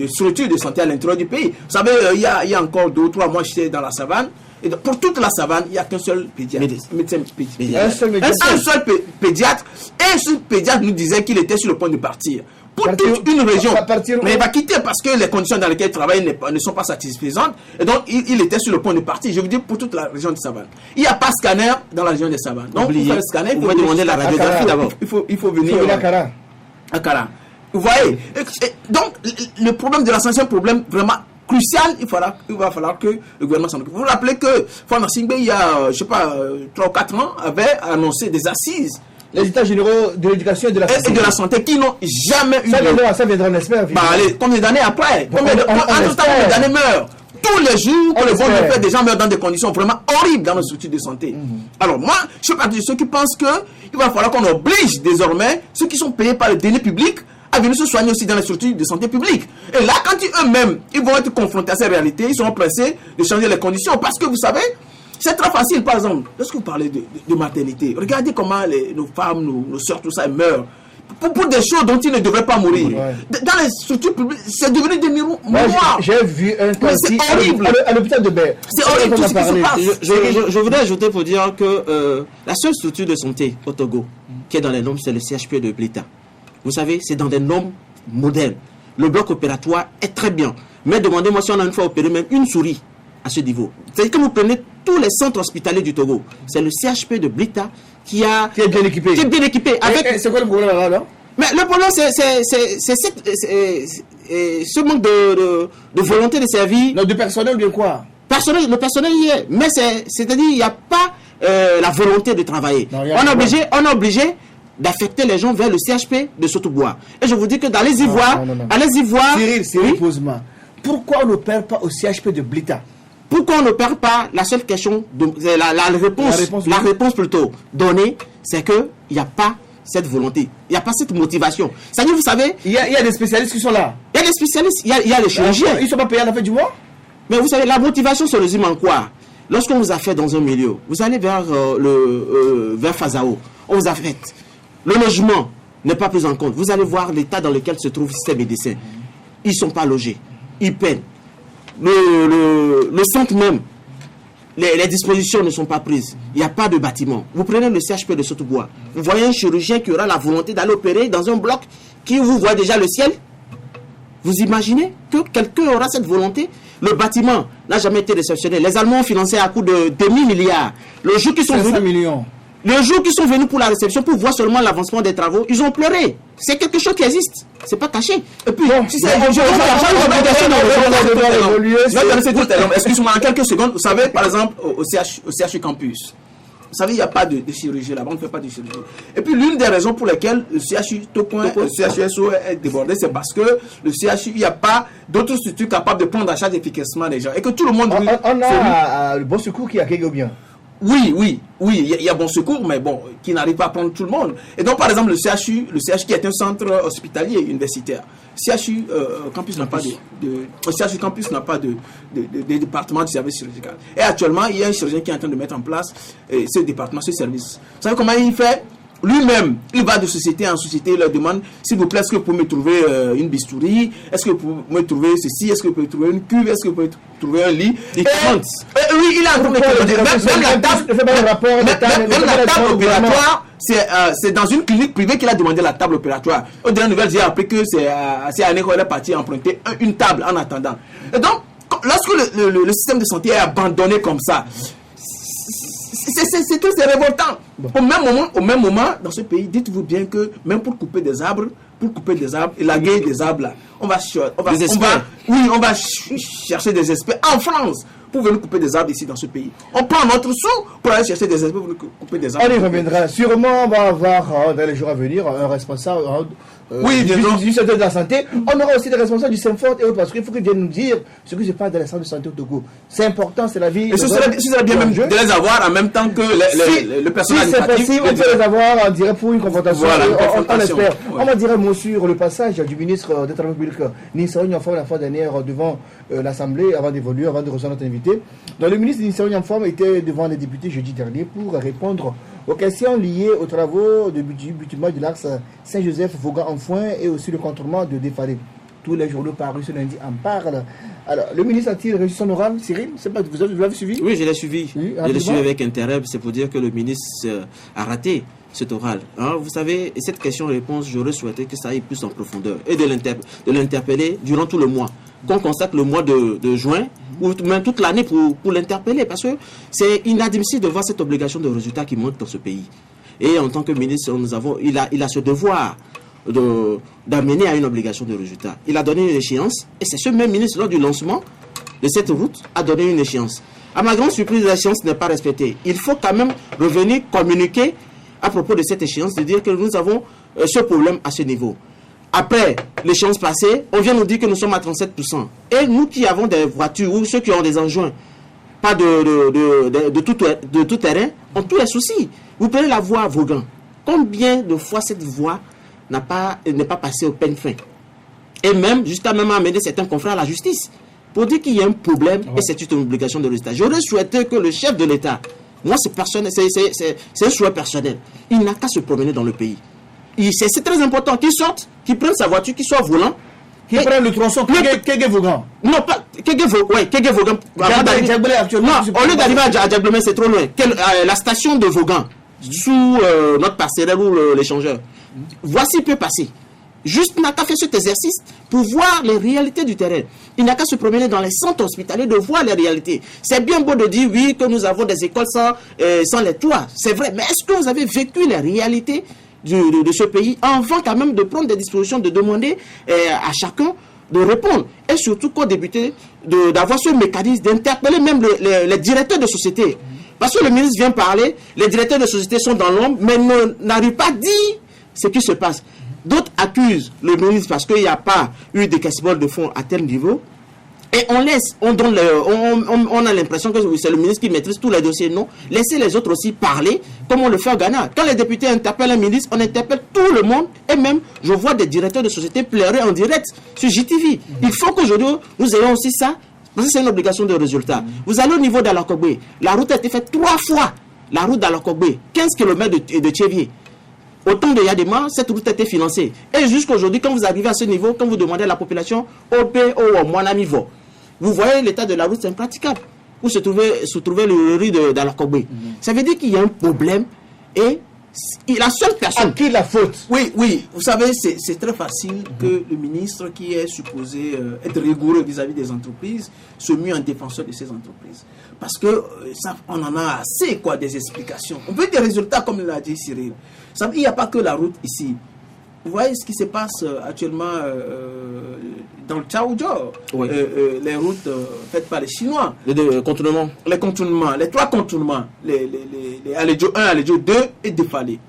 S2: structures de santé à l'intérieur du pays. Vous savez, il y a encore 2 ou 3 mois, j'étais dans la savane. Et pour toute la savane, il n'y a qu'un seul pédiatre. Médecin pédiatre. Un seul pédiatre. Et ce pédiatre nous disait qu'il était sur le point de partir. Pour toute une région. Mais il va quitter parce que les conditions dans lesquelles il travaille ne sont pas satisfaisantes. Et donc, il était sur le point de partir. Je vous dis, pour toute la région de Savane. Il n'y a pas de scanner dans la région de Savane. Donc, pour faire le scanner, il faut demander la radiographie d'abord. Il faut venir à Kara. Vous voyez? Donc, le problème de la santé, c'est un problème vraiment crucial. Il va falloir que le gouvernement s'en occupe. Vous vous rappelez que Fana Singbe, il y a, je sais pas, 3 ou 4 ans, avait annoncé des assises.
S1: Les états généraux de l'éducation et de la santé.
S2: Et de la santé qui n'ont jamais eu
S1: ça viendra, on espère.
S2: Allez, combien d'années après? Combien d'années meurent? Tous les jours, les bons effets des gens meurent dans des conditions vraiment horribles dans nos structures de santé. Alors moi, je fais partie de ceux qui pensent qu'il va falloir qu'on oblige désormais ceux qui sont payés par le denier public à venir se soigner aussi dans les structures de santé publique. Et là, quand eux-mêmes, ils vont être confrontés à ces réalités, ils seront pressés de changer les conditions. Parce que vous savez, c'est très facile, par exemple, lorsque vous parlez de maternité, regardez comment nos femmes, nos soeurs, tout ça, elles meurent. Pour des choses dont ils ne devraient pas mourir. Ouais. Dans les structures publiques, c'est devenu des miroirs.
S1: J'ai vu un cas à l'hôpital de Baie.
S2: C'est horrible tout ce qui se passe.
S4: Je voudrais ajouter pour dire que la seule structure de santé au Togo qui est dans les normes, c'est le CHP de Blita. Vous savez, c'est dans des normes modernes. Le bloc opératoire est très bien. Mais demandez-moi si on a une fois opéré même une souris à ce niveau. C'est-à-dire que vous prenez tous les centres hospitaliers du Togo. C'est le CHP de Blita qui est bien équipé.
S1: C'est quoi le problème là?
S4: Mais le problème, c'est ce manque de volonté de servir.
S1: Non, de personnel ou bien quoi?
S4: Le personnel y est. Mais c'est-à-dire il n'y a pas la volonté de travailler. Non, on est obligé d'affecter les gens vers le CHP de Sotobois. Et je vous dis que dans les Ivoires...
S1: Cyril, pose-moi. Pourquoi on n'opère pas au CHP de Blita?
S4: Pourquoi on n'opère pas? La seule question, la réponse plutôt donnée, c'est qu'il n'y a pas cette volonté. Il n'y a pas cette motivation. C'est-à-dire, vous savez...
S1: Il y a des spécialistes qui sont là.
S4: Il y a des spécialistes, il y a les chirurgiens.
S1: Ils ne sont pas payés à la fin du mois?
S4: Mais vous savez, la motivation se résume en quoi? Lorsqu'on vous affecte dans un milieu, vous allez vers Fazao, on vous affecte. Le logement n'est pas pris en compte. Vous allez voir l'état dans lequel se trouvent ces médecins. Ils ne sont pas logés. Ils peinent. Le centre même, les dispositions ne sont pas prises. Il n'y a pas de bâtiment. Vous prenez le CHP de Sotobois. Vous voyez un chirurgien qui aura la volonté d'aller opérer dans un bloc qui vous voit déjà le ciel. Vous imaginez que quelqu'un aura cette volonté? Le bâtiment n'a jamais été réceptionné. Les Allemands ont financé à coût de demi-milliards. Le jour qu'ils sont venus... Le jour qu'ils sont venus pour la réception, pour voir seulement l'avancement des travaux, ils ont pleuré. C'est quelque chose qui existe. C'est pas caché. Et puis, si c'est
S2: excuse-moi, en quelques secondes, vous savez, par exemple, au CHU Campus, Vous savez, il n'y a pas de chirurgie là-bas, on ne fait pas de chirurgie. Et puis l'une des raisons pour lesquelles le CHU le CHUSO est débordé, c'est parce que le CHU, il n'y a pas d'autres structures capables de prendre en charge efficacement les gens. Et que tout le monde...
S1: On a le Bon Secours qui a quelques biens.
S2: Oui, il y a Bon Secours, mais bon, qui n'arrive pas à prendre tout le monde. Et donc, par exemple, le CHU qui est un centre hospitalier universitaire, CHU Campus n'a pas CHU Campus n'a pas de département de service chirurgical. Et actuellement, il y a un chirurgien qui est en train de mettre en place ce département, ce service. Vous savez comment il fait? Lui-même, il va de société en société, il leur demande, s'il vous plaît, est-ce que vous pouvez me trouver une bistouri? Est-ce que vous pouvez me trouver ceci? Est-ce que vous pouvez trouver une cuve? Est-ce que vous pouvez trouver un lit?
S4: Il compte.
S2: Oui, il est en train de même la table opératoire, c'est dans une clinique privée qu'il a demandé la table opératoire. Au dernier nouvelle, j'ai appris que c'est à Ané qu'il est parti emprunter une table en attendant. Et donc, lorsque le système de santé est abandonné comme ça, c'est révoltant. Au même moment, dans ce pays, dites-vous bien que même pour couper des arbres et laguer des arbres là, on va chercher des experts en France pour venir couper des arbres ici dans ce pays. On prend notre sou pour aller chercher des experts pour couper des arbres.
S1: On y reviendra. Sûrement, on va avoir dans les jours à venir un responsable du secteur de la santé. On aura aussi des responsables du SEMFORT et autres, parce qu'il faut qu'ils viennent nous dire ce qui se passe dans les centres de santé au Togo. C'est important, c'est la vie.
S2: Et ce serait bien même de les avoir en même temps que le personnel
S1: administratif. Si c'est possible, on peut les avoir en direct pour une confrontation.
S2: Voilà,
S1: on espère. Ouais. On va dire un mot sur le passage du ministre des Travaux publics, Nissa Nyamform, la fois dernière devant l'Assemblée, avant d'évoluer, avant de recevoir notre invité. Donc, le ministre Nissa Nyamform était devant les députés jeudi dernier pour répondre aux questions liées aux travaux du bâtiment de l'axe Saint-Joseph-Vaughan-Enfoin et aussi le contournement de Défalé. Tous les journaux parus ce lundi en parlent. Alors, le ministre a-t-il réussi son oral, Cyril? Vous l'avez suivi?
S4: Oui, je l'ai suivi.
S1: Oui,
S4: je l'ai suivi avec intérêt. C'est pour dire que le ministre a raté cet oral. Hein, vous savez, cette question-réponse, j'aurais souhaité que ça aille plus en profondeur et de l'interpeller durant tout le mois. Qu'on constate le mois de juin ou même toute l'année pour l'interpeller, parce que c'est inadmissible de voir cette obligation de résultat qui manque dans ce pays. Et en tant que ministre, il a ce devoir d'amener à une obligation de résultat. Il a donné une échéance, et c'est ce même ministre, lors du lancement de cette route, a donné une échéance. À ma grande surprise, l'échéance n'est pas respectée. Il faut quand même revenir communiquer à propos de cette échéance, de dire que nous avons ce problème à ce niveau. Après l'échéance passée, on vient nous dire que nous sommes à 37%. Et nous qui avons des voitures, ou ceux qui ont des engins, pas de tout terrain, ont tous les soucis. Vous prenez la voie à Vaughan. Combien de fois cette voie n'est pas passée au peine fin? Et même, jusqu'à même amener certains confrères à la justice, pour dire qu'il y a un problème, et c'est une obligation de résultat. J'aurais souhaité que le chef de l'État, moi c'est personnel, c'est un souhait personnel, il n'a qu'à se promener dans le pays. C'est très important qu'il sorte, qu'il prenne sa voiture, qu'il soit volant.
S1: Qu'il prenne le tronçon Kégué-Vaughan.
S4: Non, pas Kégué-Vaughan. Au lieu d'arriver à Diablomé, c'est trop loin. La station de Vaughan, sous notre passerelle ou l'échangeur. Voici peut passer. Juste, il n'a qu'à faire cet exercice pour voir les réalités du terrain. Il n'a qu'à se promener dans les centres hospitaliers de voir les réalités. C'est bien beau de dire, oui, que nous avons des écoles sans les toits. C'est vrai, mais est-ce que vous avez vécu les réalités de ce pays avant quand même de prendre des dispositions, de demander à chacun de répondre? Et surtout qu'au débuté, d'avoir ce mécanisme d'interpeller même les directeurs de société. Parce que le ministre vient parler, les directeurs de société sont dans l'ombre, mais n'arrivent pas à dire ce qui se passe. D'autres accusent le ministre parce qu'il n'y a pas eu de décaissement de fonds à tel niveau. Et on a l'impression que c'est le ministre qui maîtrise tous les dossiers. Non, laissez les autres aussi parler, comme on le fait au Ghana. Quand les députés interpellent un ministre, on interpelle tout le monde. Et même, je vois des directeurs de société pleurer en direct sur JTV. Il faut qu'aujourd'hui, nous ayons aussi ça, parce que c'est une obligation de résultat. Vous allez au niveau d'Alakogbe. La route a été faite 3 fois. La route d'Alakogbe, 15 km de Tchévier. Au temps de Yadema, cette route a été financée. Et jusqu'aujourd'hui, quand vous arrivez à ce niveau, quand vous demandez à la population, vous voyez l'état de la route, c'est impraticable. Où se trouvait le riz d'Alakogbe. Ça veut dire qu'il y a un problème et la seule personne...
S1: À qui la faute?
S2: Oui, vous savez, c'est très facile que le ministre qui est supposé être rigoureux vis-à-vis des entreprises se mue en défenseur de ces entreprises. Parce que on en a assez, des explications. On veut des résultats, comme l'a dit Cyril. Il n'y a pas que la route ici. Vous voyez ce qui se passe actuellement dans le Tchaoudjo,
S4: Oui.
S2: les routes faites par les Chinois.
S4: Les contournements.
S2: Les contournements, les 3 contournements, les Alédio 1, Alédio 2 et Défalé.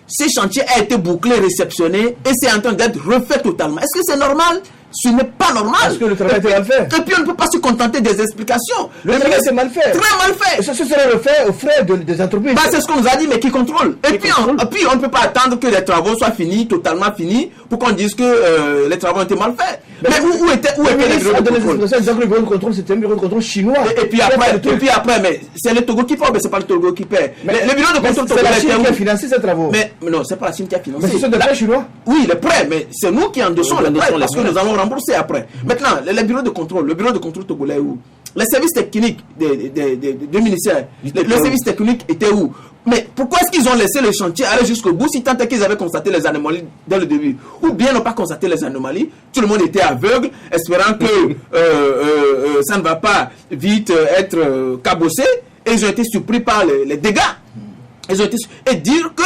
S2: Ce chantier a été bouclé, réceptionné et c'est en train d'être refait totalement. Est-ce que c'est normal? Ce n'est pas normal.
S1: Parce que le travail était mal fait.
S2: Et puis on ne peut pas se contenter des explications.
S1: Le travail c'est mal fait.
S2: Très mal fait.
S1: Et ça serait refait aux frais des entreprises.
S2: Bah, c'est ce qu'on nous a dit, mais qui contrôle? Et puis on ne peut pas attendre que les travaux soient finis, totalement finis, pour qu'on dise que les travaux ont été mal faits. Mais où étaient les bureaux de contrôle?
S1: Le bureau de contrôle, c'était un bureau de contrôle chinois.
S2: Et puis après, mais c'est le Togo qui paie, mais c'est pas le Togo qui paie. Le bureau de contrôle
S1: c'est la Chine qui a financé ces travaux.
S2: Mais non, c'est pas la Chine qui a financé.
S1: Mais ce sont des prêts chinois.
S2: Oui, les prêts, mais c'est nous qui endossons les prêts parce que nous allons rembourser après. Maintenant, les bureaux de contrôle, le bureau de contrôle togolais est où? Les services techniques des ministères, les services techniques étaient où? Mais pourquoi est-ce qu'ils ont laissé le chantier aller jusqu'au bout si tant est qu'ils avaient constaté les anomalies dès le début? Ou bien n'ont pas constaté les anomalies, tout le monde était aveugle, espérant que ça ne va pas vite être cabossé, et ils ont été surpris par les dégâts. Ils ont été et dire que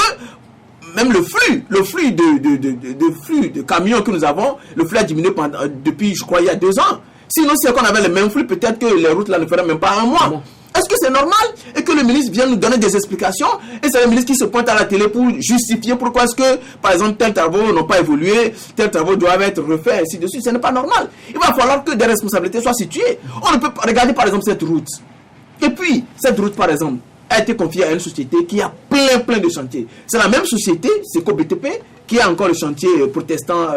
S2: même le flux de camions que nous avons, le flux a diminué depuis, je crois, il y a 2 ans. Sinon, si on avait le même flux, peut-être que les routes là ne feraient même pas un mois. Est-ce que c'est normal et que le ministre vienne nous donner des explications et c'est le ministre qui se pointe à la télé pour justifier pourquoi est-ce que, par exemple, tels travaux n'ont pas évolué, tels travaux doivent être refaits, ainsi de suite. Ce n'est pas normal. Il va falloir que des responsabilités soient situées. On ne peut pas regarder, par exemple, cette route. Et puis, cette route, par exemple, a été confiée à une société qui a plein de chantiers. C'est la même société, c'est COBTP, qui a encore le chantier protestant,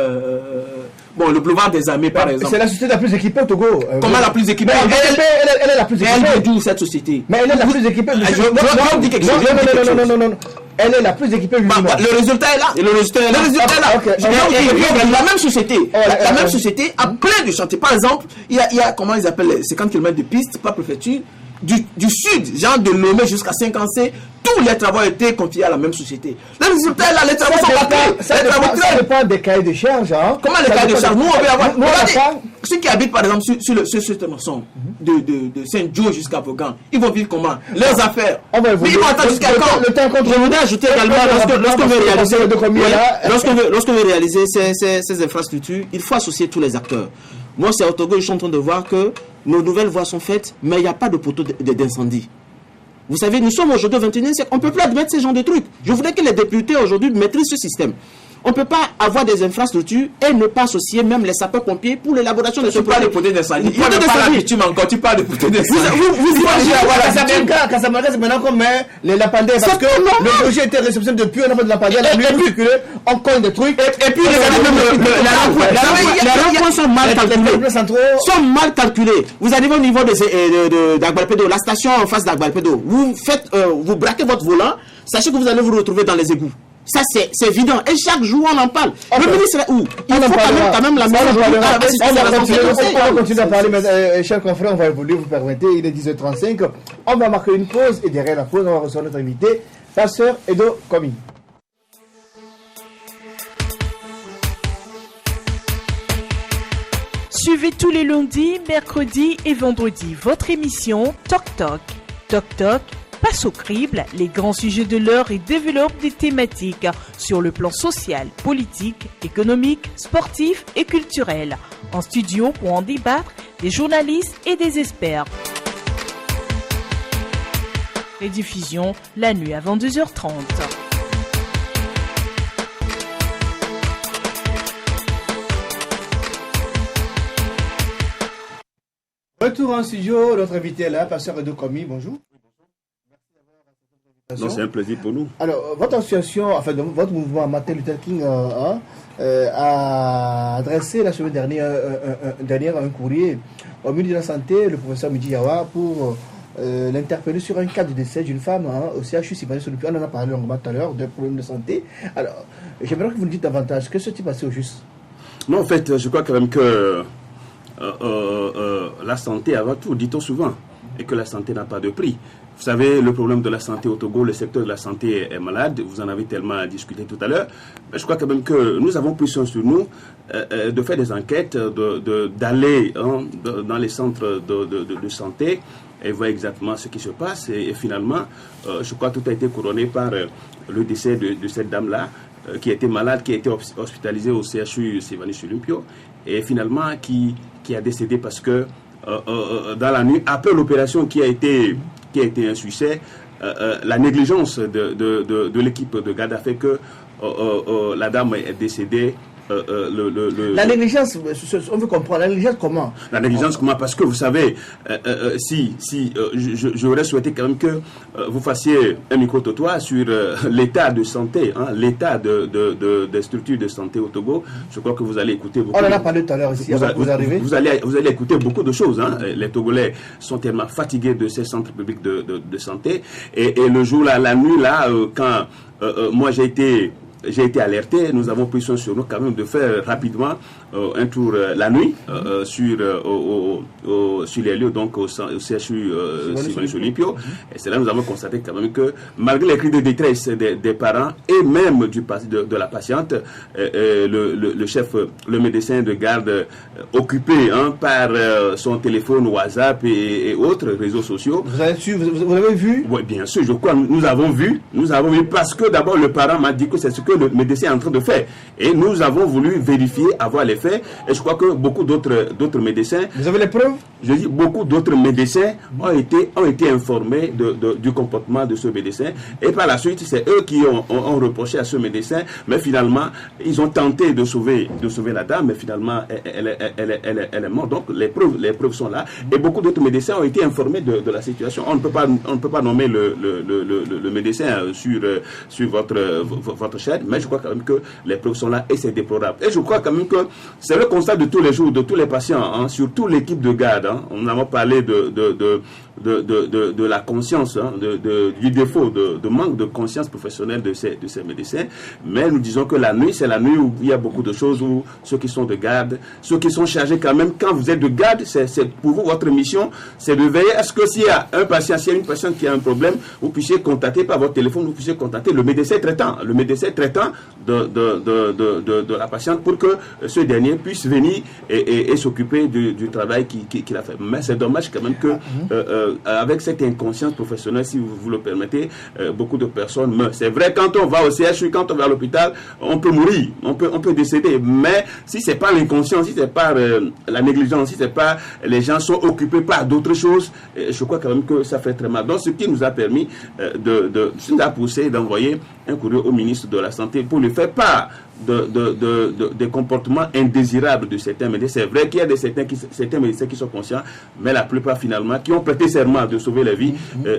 S2: le boulevard des Armées, par exemple.
S1: C'est la société la plus équipée au Togo.
S2: Comment la plus équipée?
S1: Elle est la plus équipée.
S2: Elle est d'où cette société?
S1: Mais elle est la plus équipée.
S2: Je dis quelque chose.
S1: Non. Elle est la plus équipée.
S2: Le résultat est là. Le résultat est là. La même société. La même société a plein de chantiers. Par exemple, il y a comment ils appellent les 50 km de pistes par préfecture. Du sud, genre de Lomé jusqu'à 5C, tous les travaux ont été confiés à la même société. Le résultat est là, les travaux sont bâclés.
S1: Ça dépend des cahiers de charges. Hein.
S2: Comment les cahiers de charges? Nous, on veut avoir. Ceux qui habitent, par exemple, sur ce tronçon de Saint-Joe jusqu'à Vaughan, ils vont vivre comment? Leurs affaires. Mais ils vont attendre jusqu'à quand? Je voudrais ajouter également, lorsqu'on veut réaliser ces infrastructures, il faut associer tous les acteurs. Moi, c'est au Togo, je suis en train de voir que nos nouvelles voies sont faites, mais il n'y a pas de poteau d'incendie. Vous savez, nous sommes aujourd'hui au 21e siècle, on ne peut plus admettre ce genre de trucs. Je voudrais que les députés aujourd'hui maîtrisent ce système. On ne peut pas avoir des infrastructures et ne pas associer même les sapeurs-pompiers pour l'élaboration de ce projet. Tu parles de poteaux d'incendie. Tu parles de poteaux d'incendie. Vous imaginez avoir
S1: Casamance, c'est maintenant qu'on met les lapadaires. Parce que le projet était réceptionné depuis un nombre de lapadaires. La nuit circulée, on colle des trucs. Et puis, les ronds-points sont mal calculés. Sont mal calculés. Vous arrivez au niveau d'Agbalpedo, la station en face d'Agbalpedo. Vous braquez votre volant, sachez que vous allez vous retrouver dans les égouts. Ça, c'est évident. Et chaque jour, on en parle. Le ministre est où? Il faut quand même la mise on va continuer à parler, mais chers confrères, on va évoluer, vous permettez. Il est 10h35. On va marquer une pause et derrière la pause, on va recevoir notre invité, Pasteur Edo Komi.
S5: Suivez tous les lundis, mercredis et vendredis votre émission Toc Toc. Toc Toc passe au crible les grands sujets de l'heure et développe des thématiques sur le plan social, politique, économique, sportif et culturel. En studio pour en débattre, des journalistes et des experts. Rediffusion la nuit à 22h30.
S1: Retour en studio, notre invité est là, Pasteur Edo Komi, bonjour.
S6: Non, c'est un plaisir pour nous.
S1: Alors, votre association, enfin, votre mouvement Martin Luther King a adressé la semaine dernière un courrier au ministre de la Santé, le professeur Midi Yawa, pour l'interpeller sur un cas de décès d'une femme au CHU Sibani Solupi. On en a parlé longuement tout à l'heure, de problèmes de santé. Alors, j'aimerais que vous nous dites davantage, qu'est-ce qui s'est passé au juste?
S6: Non, en fait, je crois quand même que la santé avant tout, dit-on souvent, et que la santé n'a pas de prix. Vous savez, le problème de la santé au Togo, le secteur de la santé est malade, vous en avez tellement discuté tout à l'heure, mais je crois quand même que nous avons pris soin sur nous de faire des enquêtes, d'aller dans les centres de santé et voir exactement ce qui se passe. Et finalement, je crois que tout a été couronné par le décès de cette dame-là, qui était malade, qui a été hospitalisé au CHU Sylvanus Olympio, et finalement qui a décédé parce que dans la nuit, après l'opération qui a été un succès, la négligence de l'équipe de garde a fait que la dame est décédée.
S1: La négligence, on veut comprendre, la négligence comment?
S6: La négligence comment? Parce que vous savez, j'aurais souhaité quand même que vous fassiez un micro-trottoir sur l'état de santé, l'état des structures de santé au Togo. Je crois que vous allez écouter beaucoup.
S1: On en a parlé tout à l'heure ici, vous arrivez.
S6: Vous allez écouter beaucoup de choses. Les Togolais sont tellement fatigués de ces centres publics de santé. Et le jour là, la nuit là, quand moi j'ai été alerté, nous avons pris soin sur nous quand même de faire rapidement un tour la nuit sur les lieux, donc au CHU Sylvanus Olympio. Et c'est là que nous avons constaté quand même que malgré les cris de détresse des parents et même de la patiente, le chef, le médecin de garde occupé par son téléphone, WhatsApp et autres réseaux sociaux.
S1: Vous l'avez vu?
S6: Oui, bien sûr, je crois, nous avons vu parce que d'abord le parent m'a dit que c'est ce que le médecin est en train de faire. Et nous avons voulu vérifier, avoir les faits. Et je crois que beaucoup d'autres médecins...
S1: Vous avez les preuves?
S6: Je dis, beaucoup d'autres médecins ont été informés du comportement de ce médecin. Et par la suite, c'est eux qui ont reproché à ce médecin. Mais finalement, ils ont tenté de sauver la dame. Mais finalement, elle est morte. Donc, les preuves sont là. Et beaucoup d'autres médecins ont été informés de la situation. On ne peut pas nommer le médecin sur votre chaîne. Mais je crois quand même que les preuves sont là et c'est déplorable. Et je crois quand même que c'est le constat de tous les jours, de tous les patients, surtout l'équipe de garde. On a parlé de la conscience, du défaut, de manque de conscience professionnelle de ces médecins. Mais nous disons que la nuit, c'est la nuit où il y a beaucoup de choses, où ceux qui sont de garde, ceux qui sont chargés quand même, quand vous êtes de garde, c'est pour vous, votre mission, c'est de veiller à ce que s'il y a un patient, s'il y a une patiente qui a un problème, vous puissiez contacter par votre téléphone, vous puissiez contacter le médecin traitant de la patiente pour que ce dernier puisse venir et s'occuper du travail qu'il a fait. Mais c'est dommage quand même que avec cette inconscience professionnelle, si vous le permettez, beaucoup de personnes meurent. C'est vrai, quand on va au CHU, quand on va à l'hôpital, on peut mourir, on peut décéder. Mais si c'est pas l'inconscience, si c'est pas la négligence, si c'est pas les gens sont occupés par d'autres choses, je crois quand même que ça fait très mal. Donc ce qui nous a permis nous a poussé d'envoyer un courrier au ministre de la Santé pour lui faire part des comportements indésirables de certains médecins. C'est vrai qu'il y a certains médecins qui sont conscients, mais la plupart finalement qui ont prêté serment de sauver la vie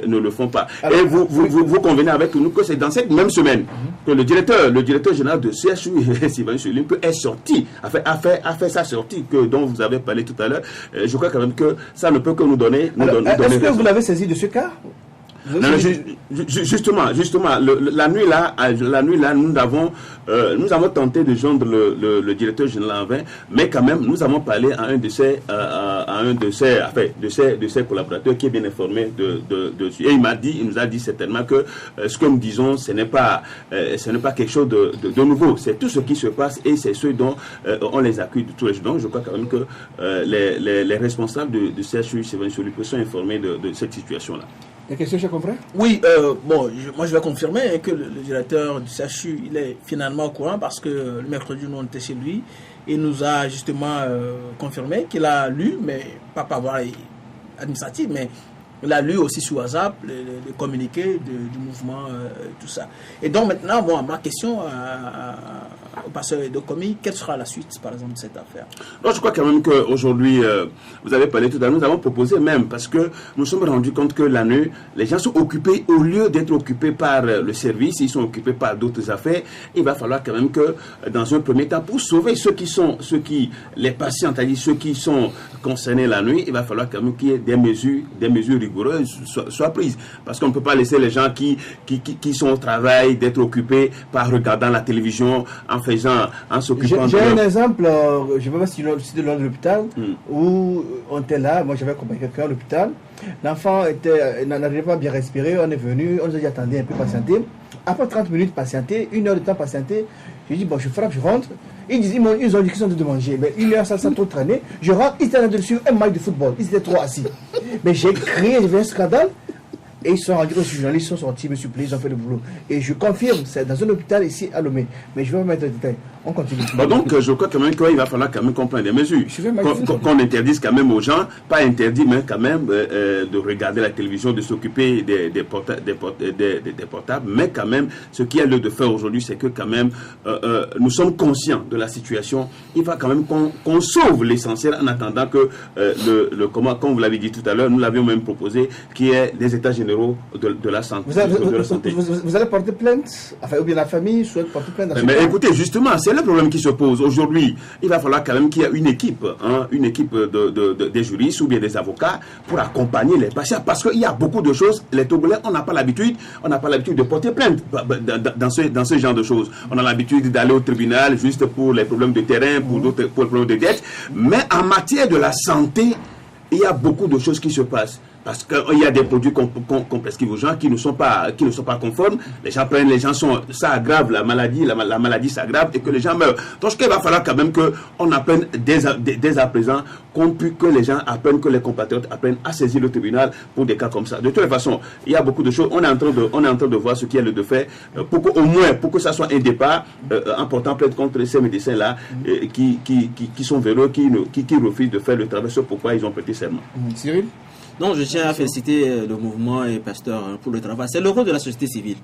S6: ne le font pas. Alors, et vous convenez avec nous que c'est dans cette même semaine que le directeur général de CHU Sylvanus Olympio est sorti, a fait sa sortie dont vous avez parlé tout à l'heure. Je crois quand même que ça ne peut que nous donner.
S1: Est-ce que vous l'avez saisi de ce cas?
S6: Non, justement, la nuit là, nous avons tenté de joindre le directeur général en vain, mais quand même, nous avons parlé à un de ses collaborateurs qui est bien informé et il nous a dit certainement que ce que nous disons, ce n'est pas quelque chose de nouveau. C'est tout ce qui se passe et c'est ce dont on les accuse de tous les jours. Donc, je crois quand même que les responsables de CHU Sylvanus Olympio sont informés de cette situation-là.
S1: Des questions, cher confrère?
S2: Oui, moi je vais confirmer que le directeur du CHU, il est finalement au courant parce que le mercredi, nous on était chez lui. Il nous a justement confirmé qu'il a lu, mais pas par voie administrative, mais il a lu aussi sur WhatsApp les communiqués du mouvement, tout ça. Et donc maintenant, ma question au pasteur de Komi, quelle sera la suite, par exemple, de cette affaire?
S6: Non, je crois quand même qu'aujourd'hui, vous avez parlé tout à l'heure, nous avons proposé même, parce que nous sommes rendus compte que la nuit, les gens sont occupés, au lieu d'être occupés par le service, ils sont occupés par d'autres affaires. Il va falloir quand même que, dans un premier temps, pour sauver les patients, c'est-à-dire ceux qui sont concernés la nuit, il va falloir quand même qu'il y ait des mesures rigoureuses soient prises. Parce qu'on ne peut pas laisser les gens qui sont au travail d'être occupés par regardant la télévision, en s'occupant.
S1: J'ai un exemple, je ne sais pas si de l'hôpital, où on était là, moi j'avais accompagné quelqu'un à l'hôpital, l'enfant n'arrivait pas à bien respirer, on est venu, on nous a dit attendez un peu, patienter. Après 30 minutes patienter, 1 heure de temps patienter, j'ai dit bon je frappe, je rentre. Ils ont dit qu'ils sont en train de manger, mais 1 heure ça trop traîné, je rentre, ils étaient sur un match de football, ils étaient trop assis. Mais j'ai crié, j'ai fait un scandale. Et ils sont rendus aux journalistes, ils sont sortis, me supplient, ils ont fait le boulot. Et je confirme, c'est dans un hôpital ici à Lomé. Mais je vais vous mettre le détail. On continue.
S6: Donc, je crois quand même qu'il va falloir quand même qu'on prenne des mesures. Qu'on interdise quand même aux gens, pas interdit, mais quand même de regarder la télévision, de s'occuper des portables. Mais quand même, ce qui a lieu de faire aujourd'hui, c'est que quand même, nous sommes conscients de la situation. Il va quand même qu'on sauve l'essentiel en attendant que, comme vous l'avez dit tout à l'heure, nous l'avions même proposé, qui est des états généraux de la santé.
S1: Vous allez porter plainte, enfin, ou bien la famille souhaite porter plainte.
S6: Mais écoutez, justement, c'est le problème qui se pose aujourd'hui. Il va falloir quand même qu'il y ait une équipe des juristes ou bien des avocats pour accompagner les patients, parce qu'il y a beaucoup de choses. Les Togolais, on n'a pas l'habitude de porter plainte dans ce genre de choses. On a l'habitude d'aller au tribunal juste pour les problèmes de terrain, pour les problèmes de dette. Mais en matière de la santé, il y a beaucoup de choses qui se passent. Parce qu'il y a des produits qu'on prescrit aux gens qui ne sont pas conformes. Les gens prennent, ça aggrave la maladie s'aggrave et que les gens meurent. Donc, il va falloir quand même qu'on apprenne dès à présent, que les gens apprennent, que les compatriotes apprennent à saisir le tribunal pour des cas comme ça. De toute façon, il y a beaucoup de choses. On est en train de voir ce qu'il y a de faire pour que ça soit un départ en portant plainte contre ces médecins-là qui sont véreux, qui refusent de faire le travail, c'est pourquoi ils ont prêté serment.
S1: Cyril?
S4: Non, je tiens à féliciter le mouvement et Pasteur pour le travail. C'est le rôle de la société civile.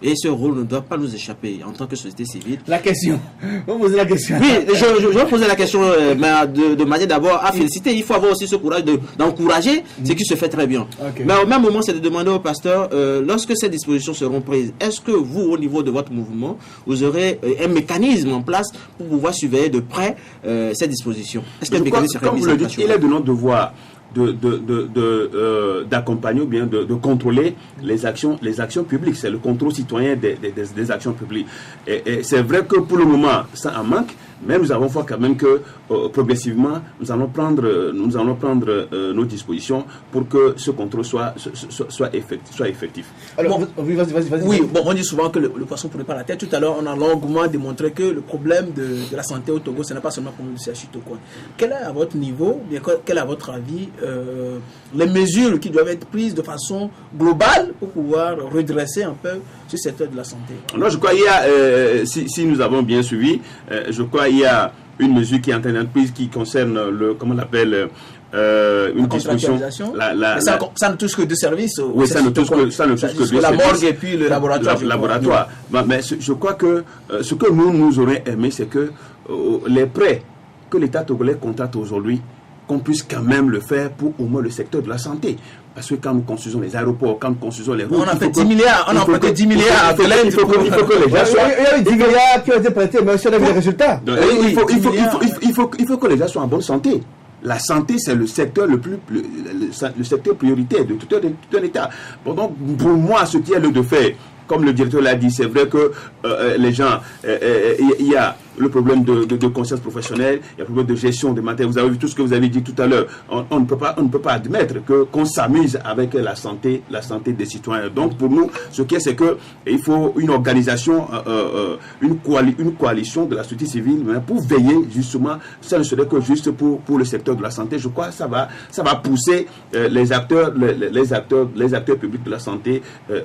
S4: Et ce rôle ne doit pas nous échapper en tant que société civile.
S1: La question. Vous posez la question.
S4: Oui, je vais poser la question, mais de manière d'abord à féliciter. Il faut avoir aussi ce courage d'encourager ce qui se fait très bien. Okay. Mais au même moment, c'est de demander au pasteur, lorsque ces dispositions seront prises, est-ce que vous, au niveau de votre mouvement, vous aurez un mécanisme en place pour pouvoir surveiller de près ces dispositions? Est-ce qu'un mécanisme serait mis en place?
S6: Il est de notre devoir d'accompagner ou bien de contrôler les actions publiques. C'est le contrôle citoyen des actions publiques. Et c'est vrai que pour le moment, ça en manque, mais nous avons fait quand même que progressivement, nous allons prendre nos dispositions pour que ce contrôle soit effectif.
S1: Alors, vas-y.
S2: Oui, bon, on dit souvent que le poisson ne pourrait pas la tête. Tout à l'heure, on a longuement démontré que le problème de la santé au Togo, ce n'est pas seulement le problème du CHU Togo. Quel est à votre niveau, quel est à votre avis les mesures qui doivent être prises de façon globale pour pouvoir redresser un peu ce secteur de la santé?
S6: Non, je crois qu'il y a, si nous avons bien suivi, je crois qu'il y a une mesure qui est en train d'être prise qui concerne comment on appelle une discussion.
S2: Ça ne touche que deux services.
S6: Oui, ça ne touche que deux services.
S2: La morgue et puis le laboratoire.
S6: Mais je crois que ce que nous aurions aimé, c'est que les prêts que l'État togolais contracte aujourd'hui, qu'on puisse quand même le faire pour au moins le secteur de la santé. Parce que quand nous construisons les aéroports, quand nous construisons les routes...
S2: On a fait 10 milliards, on a prêté 10 milliards à Belém.
S6: Il faut que les gens soient...
S1: Il y a eu 10 milliards qui ont été prêtés, mais si on a vu les résultats.
S6: Il faut que les gens soient en bonne santé. La santé, c'est le secteur le secteur prioritaire de tout un État. Bon, donc, pour moi, ce qui est le de faire, comme le directeur l'a dit, c'est vrai que les gens, il y a le problème de conscience professionnelle, il y a le problème de gestion des matériaux. Vous avez vu tout ce que vous avez dit tout à l'heure. On ne peut pas admettre qu'on s'amuse avec la santé des citoyens. Donc pour nous, ce qui est, c'est que il faut une organisation, une coalition de la société civile, mais pour veiller justement, ça ne serait que juste pour le secteur de la santé. Je crois que ça va pousser les acteurs publics de la santé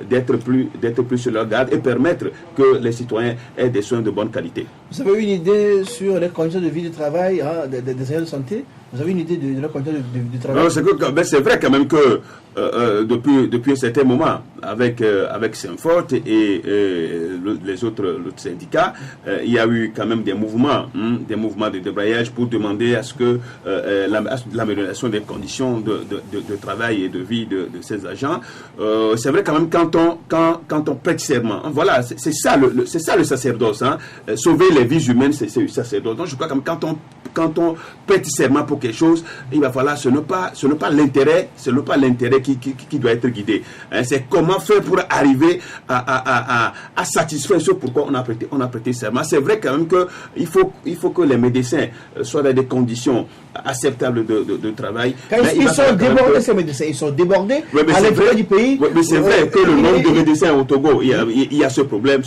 S6: d'être plus sur leur garde et permettre que les citoyens aient des soins de bonne qualité.
S1: Vous avez une idée sur les conditions de vie de travail des enseignants de santé? Vous avez une idée de la condition de travail?
S6: Non, c'est vrai quand même que depuis un certain moment, avec Saint-Fort et les autres syndicats, il y a eu quand même des mouvements de débrayage pour demander à ce que l'amélioration des conditions de travail et de vie de ces agents. C'est vrai quand même quand on prête serment. Voilà, c'est ça le sacerdoce. Sauver les vies humaines, c'est le sacerdoce. Donc je crois que quand on prête serment pour quelque chose, il va falloir, ce n'est pas l'intérêt qui doit être guidé. C'est comment faire pour arriver à satisfaire ce pourquoi on a prêté serment. C'est vrai quand même que il faut que les médecins soient dans des conditions acceptables de travail.
S1: Ils sont débordés, ces médecins. Ils sont débordés à l'intérieur du pays.
S6: Oui, mais c'est vrai que le nombre de médecins au Togo, il y a ce problème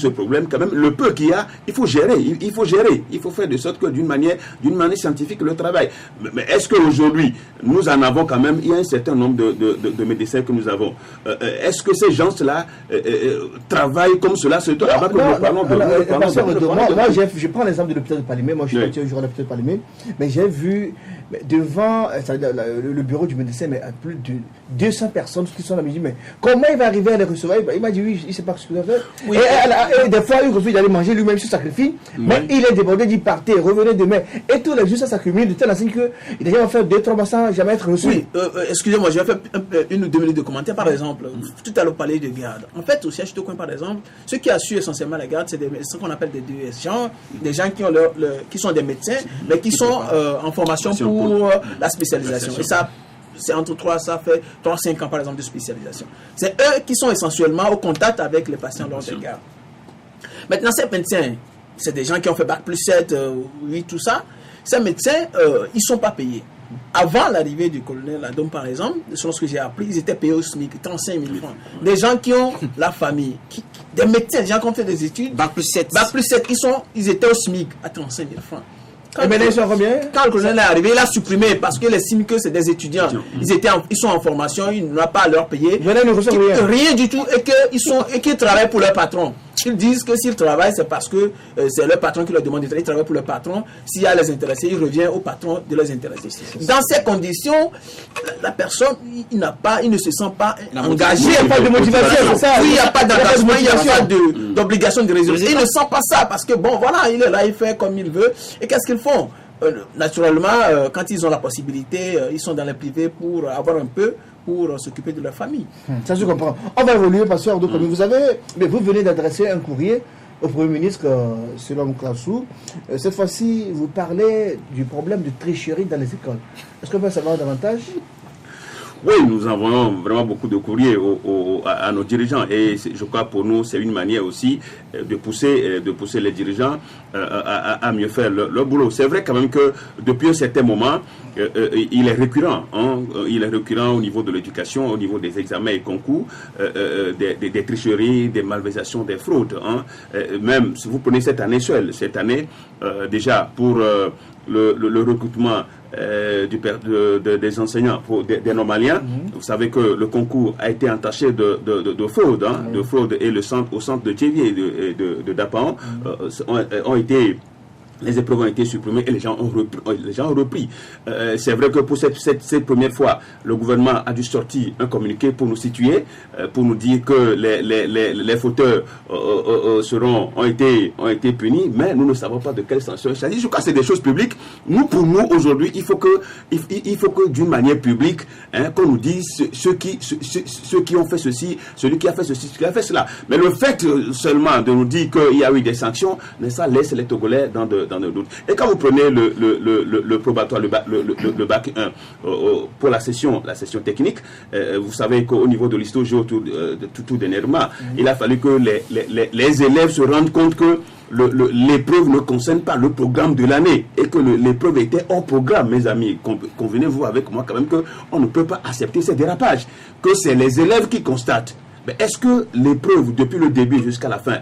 S6: quand même. Le peu qu'il y a, il faut gérer. Il faut faire de sorte que d'une manière scientifique le travail. Mais est-ce qu'aujourd'hui, nous en avons quand même, il y a un certain nombre de médecins que nous avons. Est-ce que ces gens-là travaillent comme cela? Je
S1: prends l'exemple de l'hôpital de Palimé. Moi, je suis parti aujourd'hui à l'hôpital de Palimé, mais j'ai vu devant le bureau du médecin, mais plus de 200 personnes qui sont là. Je me dis, mais comment il va arriver à les recevoir? Il m'a dit, oui, il ne sait pas ce qu'il va faire. Oui. Et des fois, il refuse d'aller manger lui-même, il se sacrifie, mais il est débordé d'y partir, revenez demain. Et tous les jours, ça s'accumule de telle enseigne qu'il déjà va faire 2-3 mois sans jamais être reçu.
S2: Oui, excusez-moi, je vais faire 1 ou 2 minutes de commentaires. Par exemple, tout à l'heure, parler de garde. En fait, au siège Tocoin, par exemple, ceux qui assurent essentiellement la garde, c'est ce qu'on appelle des DES, des gens qui, qui sont des médecins, mais qui sont en formation pour la spécialisation. Et ça, c'est ça fait 3-5 ans, par exemple, de spécialisation. C'est eux qui sont essentiellement au contact avec les patients lors des gardes. Maintenant, ces médecins, c'est des gens qui ont fait Bac plus 7, 8, tout ça. Ces médecins, ils ne sont pas payés. Avant l'arrivée du colonel Adom, par exemple, selon ce que j'ai appris, ils étaient payés au SMIC, 35 000 francs. Des gens qui ont la famille, des médecins, des gens qui ont fait des études.
S4: Bac plus 7.
S2: Bac plus 7, ils étaient au SMIC à 35 000 francs. Quand le colonel est arrivé, il a supprimé parce qu'il estime que c'est des étudiants. Ils sont en formation, il n'a pas à leur payer. Rien du tout et qu'ils travaillent pour leur patron. Ils disent que s'ils travaillent, c'est parce que c'est leur patron qui leur demande de travailler. Ils travaillent pour leur patron. S'il y a les intéressés, il revient au patron de les intéresser. Dans ces conditions, la personne, il ne se sent pas engagé.
S1: Il n'y a pas de motivation, c'est ça.
S2: Oui, il n'y a pas d'engagement, il n'y a pas d'obligation de résultat. Il ne sent pas ça parce que, bon, voilà, il est là, il fait comme il veut. Et qu'est-ce qu'ils font? Naturellement, quand ils ont la possibilité, ils sont dans le privé pour avoir un peu, pour s'occuper de leur famille.
S1: Ça, je comprends. On va évoluer, Pasteur Abdou Karim. Vous venez d'adresser un courrier au Premier ministre Selom Klassou. Cette fois-ci, vous parlez du problème de tricherie dans les écoles. Est-ce qu'on peut savoir davantage?
S6: Oui, nous envoyons vraiment beaucoup de courriers à nos dirigeants et je crois pour nous c'est une manière aussi de pousser les dirigeants à mieux faire leur boulot. C'est vrai quand même que depuis un certain moment, il est récurrent. Il est récurrent au niveau de l'éducation, au niveau des examens et concours, des tricheries, des malversations, des fraudes. Même si vous prenez cette année seule, déjà pour le recrutement des enseignants, des normaliens, vous savez que le concours a été entaché de fraude, de fraude et au centre de Thiévier et de Dapan les épreuves ont été supprimées et les gens ont repris. C'est vrai que pour cette première fois, le gouvernement a dû sortir un communiqué pour nous situer, pour nous dire que les fauteurs ont été punis, mais nous ne savons pas de quelle sanction il s'agit. Je crois que c'est des choses publiques. Pour nous, aujourd'hui, il faut que d'une manière publique, qu'on nous dise ceux qui ont fait ceci, celui qui a fait ceci, celui qui a fait cela. Mais le fait seulement de nous dire qu'il y a eu des sanctions, mais ça laisse les Togolais dans le doute. Et quand vous prenez le probatoire, le bac 1 pour la session technique, vous savez qu'au niveau de l'histo-géo tout dernièrement, il a fallu que les élèves se rendent compte que l'épreuve ne concerne pas le programme de l'année et que l'épreuve était hors programme, mes amis. Convenez-vous avec moi quand même qu'on ne peut pas accepter ces dérapages, que c'est les élèves qui constatent. Mais est-ce que l'épreuve, depuis le début jusqu'à la fin,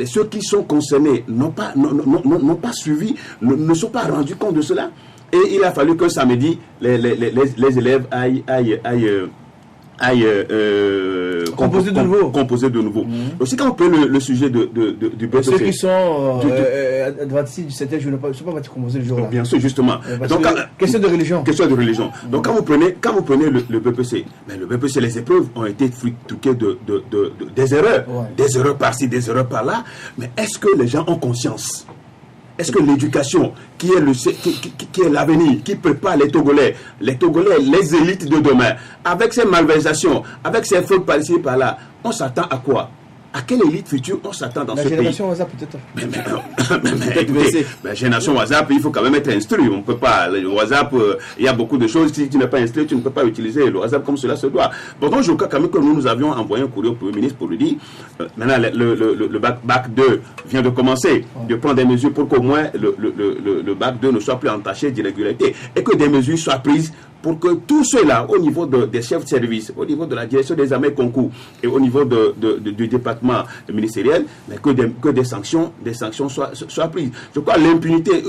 S6: ceux qui sont concernés n'ont pas suivi, ne sont pas rendus compte de cela? Et il a fallu que samedi, les élèves aillent composer de nouveau. Aussi, quand on prend le sujet du BPC,
S1: ceux qui sont adventistes du 7e jour ne sont pas composer le jour-là.
S6: Bien sûr, justement.
S1: Donc, question de religion.
S6: Donc, quand vous prenez le BPC, mais le BPC, les épreuves ont été truquées des erreurs. Ouais. Des erreurs par-ci, des erreurs par-là. Mais est-ce que les gens ont conscience? Est-ce que l'éducation, qui est l'avenir, qui prépare les Togolais, les élites de demain, avec ces malversations, avec ces fautes par-ci et par-là, on s'attend à quoi? À quelle élite future on s'attend dans ce pays? La
S1: génération WhatsApp peut-être.
S6: Mais génération WhatsApp, il faut quand même être instruit. On peut pas. Le WhatsApp, il y a beaucoup de choses. Si tu n'es pas instruit, tu ne peux pas utiliser le WhatsApp comme cela se doit. Pourtant, je crois quand même que nous avions envoyé un courrier au Premier ministre pour lui dire maintenant le bac 2 vient de commencer, de prendre des mesures pour qu'au moins le bac 2 ne soit plus entaché d'irrégularité et que des mesures soient prises pour que tous ceux-là, au niveau des chefs de service, au niveau de la direction des armées concours et au niveau du département ministériel, mais que des sanctions soient prises. Je crois l'impunité,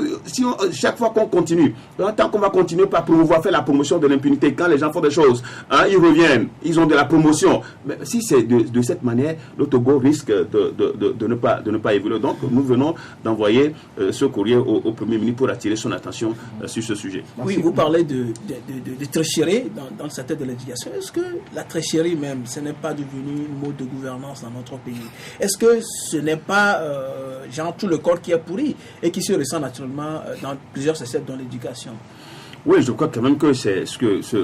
S6: chaque fois qu'on continue, tant qu'on va continuer par promouvoir, faire la promotion de l'impunité, quand les gens font des choses, ils reviennent, ils ont de la promotion. Mais si c'est de cette manière, le Togo risque de ne pas évoluer. Donc nous venons d'envoyer ce courrier au Premier ministre pour attirer son attention sur ce sujet.
S2: Oui, vous parlez de tricherie dans le secteur de l'éducation. Est-ce que la tricherie même, ce n'est pas devenu un mode de gouvernance dans notre pays? Est-ce que ce n'est pas tout le corps qui est pourri et qui se ressent naturellement dans plusieurs secteurs de l'éducation?
S6: Oui, je crois quand même que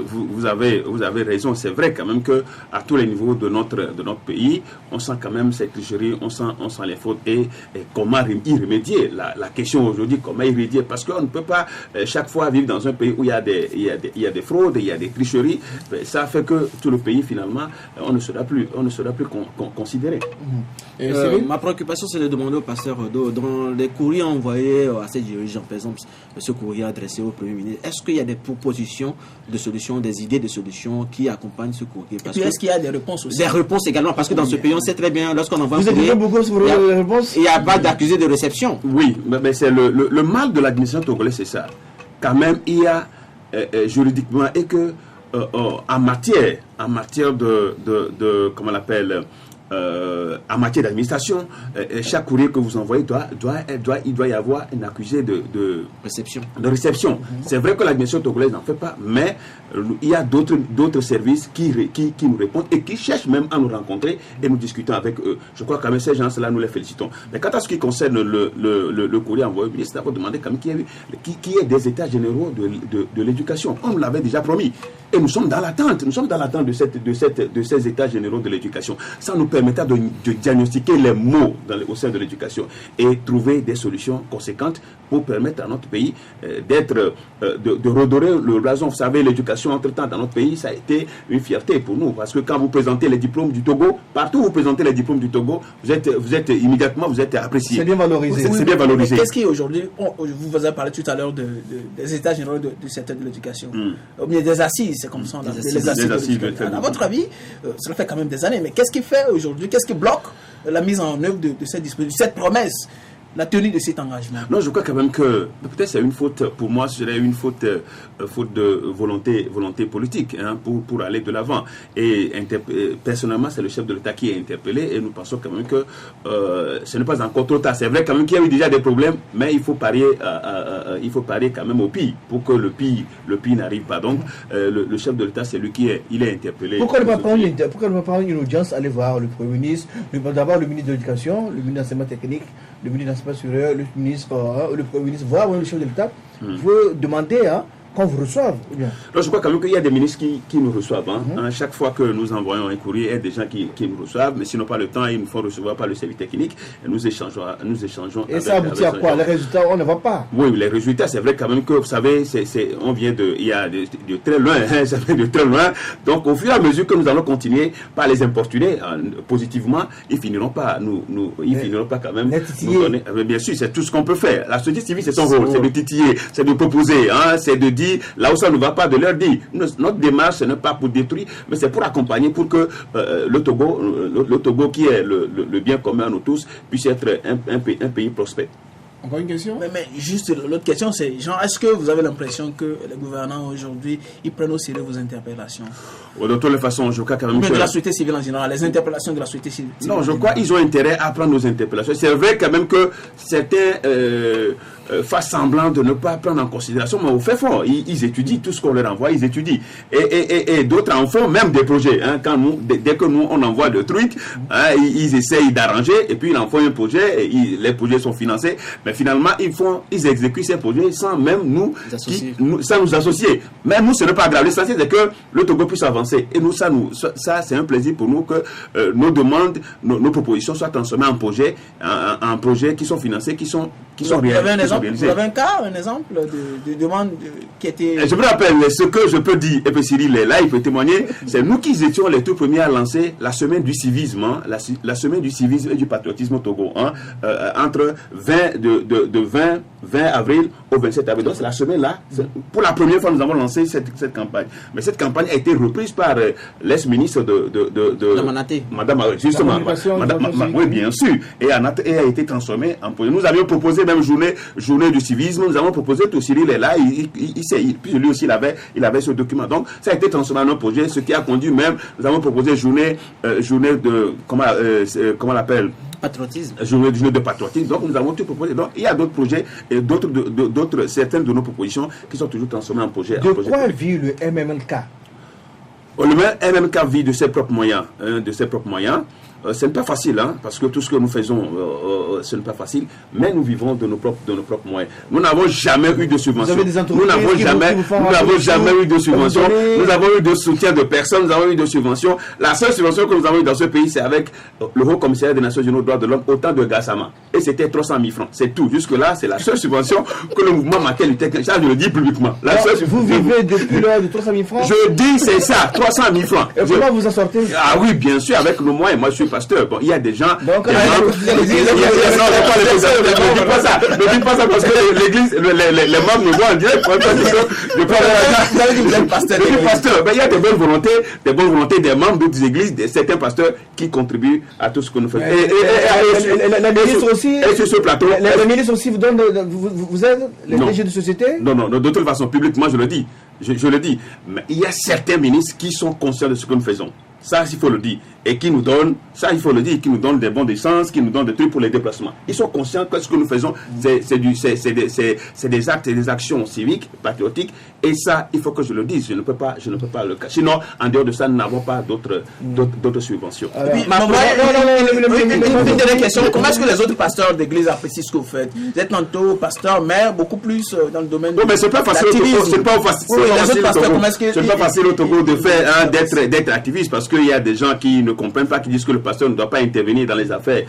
S6: vous avez raison. C'est vrai quand même que à tous les niveaux de notre pays, on sent quand même cette tricherie, on sent les fautes et comment y remédier. La question aujourd'hui, comment y remédier, parce qu'on ne peut pas chaque fois vivre dans un pays où il y a des fraudes, il y a des tricheries. Ça fait que tout le pays finalement, on ne sera plus considéré.
S4: Ma préoccupation, c'est de demander au pasteur dans les courriers envoyés à ces dirigeants, par exemple, ce courrier adressé au Premier ministre, est-ce qu'il y a des propositions de solutions, des idées de solutions qui accompagnent ce courrier?
S2: Et puis est-ce qu'il y a des réponses aussi?
S4: Des réponses également, parce que dans ce pays, on sait très bien, lorsqu'on envoie
S1: un courrier, il
S4: n'y a pas d'accusé de réception.
S6: Oui, mais c'est le mal de l'administration togolaise, c'est ça. Quand même, il y a juridiquement, et que en matière de comment on l'appelle, en matière d'administration, chaque courrier que vous envoyez il doit y avoir un accusé de réception. C'est vrai que l'administration togolaise n'en fait pas, mais il y a d'autres services qui nous répondent et qui cherchent même à nous rencontrer et nous discutons avec eux. Je crois que même ces gens-là, nous les félicitons. Mais quant à ce qui concerne le courrier envoyé au ministre, il faut demander quand même qu'il y ait des états généraux de l'éducation. On nous l'avait déjà promis. Et nous sommes dans l'attente. Nous sommes dans l'attente de ces états généraux de l'éducation. Ça nous permettra de diagnostiquer les maux au sein de l'éducation et trouver des solutions conséquentes pour permettre à notre pays de redorer le blason. Vous savez, l'éducation entre-temps dans notre pays, ça a été une fierté pour nous. Parce que quand vous présentez les diplômes du Togo, partout où vous présentez les diplômes du Togo, vous êtes immédiatement apprécié.
S1: C'est bien valorisé.
S6: C'est bien valorisé.
S2: Qu'est-ce qui aujourd'hui, vous avez parlé tout à l'heure des états généraux du secteur de l'éducation, ou bien des assises, c'est comme ça, les assises de l'éducation. À votre avis, cela fait quand même des années, mais qu'est-ce qui fait aujourd'hui, qu'est-ce qui bloque la mise en œuvre de cette disposition, cette promesse, la tenue de cet engagement?
S6: Non, je crois quand même que peut-être c'est une faute, pour moi, ce serait une faute de volonté politique pour aller de l'avant. Et personnellement, c'est le chef de l'État qui est interpellé et nous pensons quand même que ce n'est pas encore trop tard. C'est vrai quand même qu'il y a eu déjà des problèmes, mais il faut parier quand même au pire pour que le pire n'arrive pas. Donc, le chef de l'État, c'est lui qui est interpellé.
S1: Pourquoi ne pas prendre une audience, aller voir le Premier ministre, d'abord le ministre de l'Éducation, le ministre de l'Enseignement technique, le ministre de l'Enseignement supérieur, le Premier ministre, voir le chef de l'État, veut demander qu'on vous reçoive.
S6: Alors, je crois quand même qu'il y a des ministres qui nous reçoivent. Chaque fois que nous envoyons un courrier, il y a des gens qui nous reçoivent, mais s'ils n'ont pas le temps, ils nous font recevoir par le service technique et nous échangeons.
S1: Et ça aboutit à quoi? Les résultats, on ne voit pas.
S6: Oui, les résultats, c'est vrai quand même que, vous savez, il y a de très loin, ça vient de très loin. Donc, au fur et à mesure que nous allons continuer par les importuner positivement, ils finiront pas quand même nous donner. Bien sûr, c'est tout ce qu'on peut faire. La société civile, c'est son rôle, c'est de titiller, c'est de proposer, c'est de dire là où ça ne va pas, de leur dire. Notre démarche, ce n'est pas pour détruire, mais c'est pour accompagner, pour que le Togo, qui est le bien commun à nous tous, puisse être un pays prospère.
S1: Encore une question?
S2: Mais juste l'autre question, c'est est-ce que vous avez l'impression que les gouvernants aujourd'hui, ils prennent au sérieux vos interpellations?
S6: De toutes les façons, je crois quand même
S2: que de la société civile en général, les interpellations de la société civile.
S6: Non, je crois qu'ils ont intérêt à prendre nos interpellations. C'est vrai quand même que certains fassent semblant de ne pas prendre en considération, mais au fait fond, ils étudient tout ce qu'on leur envoie, ils étudient. Et d'autres en font même des projets. Dès que nous, on envoie des trucs, ils essayent d'arranger, et puis ils en font un projet, et les projets sont financés, mais finalement, ils exécutent ces projets sans même nous associer. Mais nous, ce n'est pas grave. L'essentiel, c'est que le Togo puisse avancer. avancer. Et nous, ça c'est un plaisir pour nous que nos demandes, nos propositions soient transformées en projets, en projets qui sont financés, qui sont réalisés.
S2: Vous avez un exemple de demande qui était...
S6: Je me rappelle ce que je peux dire, et puis Cyril est là, il peut témoigner, c'est nous qui étions les tout premiers à lancer la semaine du civisme, hein, la semaine du civisme et du patriotisme au Togo, hein, entre 20 avril au 27 avril. Donc c'est la semaine là, pour la première fois nous avons lancé cette campagne. Mais cette campagne a été reprise par l'ex-ministre de
S4: la Manaté.
S6: Madame, justement, oui bien sûr, et a été transformée en projet. Nous avions proposé même journée du civisme, nous avons proposé, tout Cyril est là, puis lui aussi il avait ce document. Donc ça a été transformé en un projet, ce qui a conduit même, nous avons proposé journée de, comment on l'appelle,
S4: patriotisme.
S6: Journée de patriotisme. Donc nous avons tout proposé. Donc il y a d'autres projets et certaines de nos propositions qui sont toujours transformées en projets.
S1: De quoi vit le MMLK?
S6: Le MMK vit de ses propres moyens. Ce n'est pas facile, hein, parce que tout ce que nous faisons, ce n'est pas facile, mais nous vivons de nos propres moyens. Nous n'avons jamais eu de subvention. Nous n'avons jamais eu de subvention. Nous avons eu de soutien de personne. Nous avons eu de subvention. La seule subvention que nous avons eu dans ce pays, c'est avec le Haut Commissariat des Nations Unies aux droits de l'homme au temps de Gassama. Et c'était 300 000 francs. C'est tout. Jusque-là, c'est la seule subvention que le mouvement Maquet Lutte. Ça, je le dis publiquement.
S1: Vous vivez depuis l'heure de 300 000 francs?
S6: Je dis, c'est ça, 300 000 francs.
S1: Et comment vous en sortez?
S6: Ah oui, bien sûr, avec nos moyens. Moi, je suis pasteur. Bon, il y a des gens.
S1: Donc,
S6: ne dis pas ça parce que l'église, les membres me voient en direct. Je suis pasteur. Il y a des bonnes volontés des membres d'autres églises, certains pasteurs qui contribuent à tout ce que nous faisons.
S1: La ministre aussi.
S6: Et sur ce plateau.
S1: Les ministres aussi vous donnent. Vous êtes les DG de société?
S6: Non, de toute façon, publiquement, je le dis. Je le dis. Mais il y a certains ministres qui sont conscients de ce que nous faisons. Ça, il faut le dire. Et qui nous donnent, ça, il faut le dire, qui nous donnent des bons d'essence, qui nous donnent des trucs pour les déplacements. Ils sont conscients que ce que nous faisons, c'est des actes et des actions civiques, patriotiques. Et ça, il faut que je le dise. Je ne peux pas le cacher. Sinon, en dehors de ça, nous n'avons pas d'autres subventions.
S2: Une dernière question. Comment est-ce que les autres pasteurs d'église apprécient ce que vous faites? Vous êtes tantôt pasteur, maire, beaucoup plus dans le domaine.
S6: Non, mais c'est pas facile. C'est pas facile au Togo de faire, d'être activiste, parce qu'il y a des gens qui ne comprennent pas, qui disent que le pasteur ne doit pas intervenir dans les affaires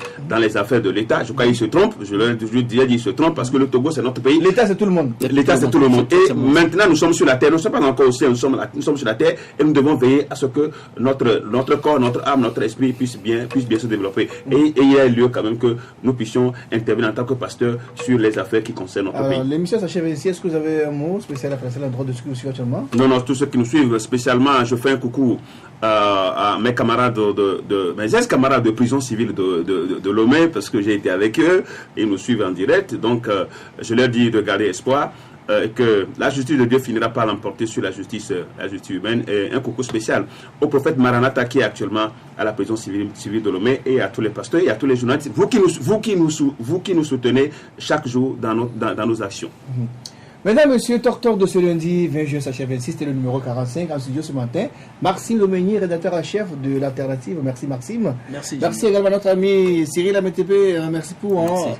S6: de l'État. Je crois qu'ils se trompent. Je leur ai dit qu'ils se trompent parce que le Togo, c'est notre pays.
S1: L'État, c'est tout le monde.
S6: L'État, c'est tout le monde. Et maintenant, nous sommes sur la terre. Nous ne sommes pas encore au ciel. Nous sommes sur la terre et nous devons veiller à ce que notre corps, notre âme, notre esprit puisse bien se développer. Et il y a lieu quand même que nous puissions intervenir en tant que pasteur sur les affaires qui concernent notre pays.
S1: L'émission s'achève ici. Est-ce que vous avez un mot spécial à placer à l'endroit de ce que vous suivez actuellement?
S6: Non, tous ceux qui nous suivent, spécialement, je fais un coucou à mes camarades mes ex-camarades de prison civile de Lomé, parce que j'ai été avec eux, ils nous suivent en direct. Donc, je leur dis de garder espoir, que la justice de Dieu finira par l'emporter sur la justice humaine. Et un coucou spécial au prophète Maranatha qui est actuellement à la prison civile de Lomé, et à tous les pasteurs et à tous les journalistes, vous qui nous soutenez chaque jour dans nos actions.
S1: Mesdames, Messieurs, Talk de ce lundi 20 juin s'achève ainsi. C'était le numéro 45 en studio ce matin. Maxime Lomegny, rédacteur en chef de l'Alternative. Merci Maxime. Merci également à notre ami Cyril Ametepe. Merci pour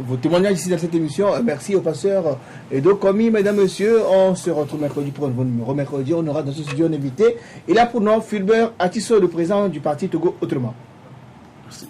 S1: vos témoignages ici dans cette émission. Merci au pasteur Edo Komi. Mesdames, Messieurs, on se retrouve mercredi pour un nouveau numéro. Mercredi, on aura dans ce studio un invité. Et là pour nous, Fulbert Atisso, le président du parti Togo Autrement.
S6: Merci.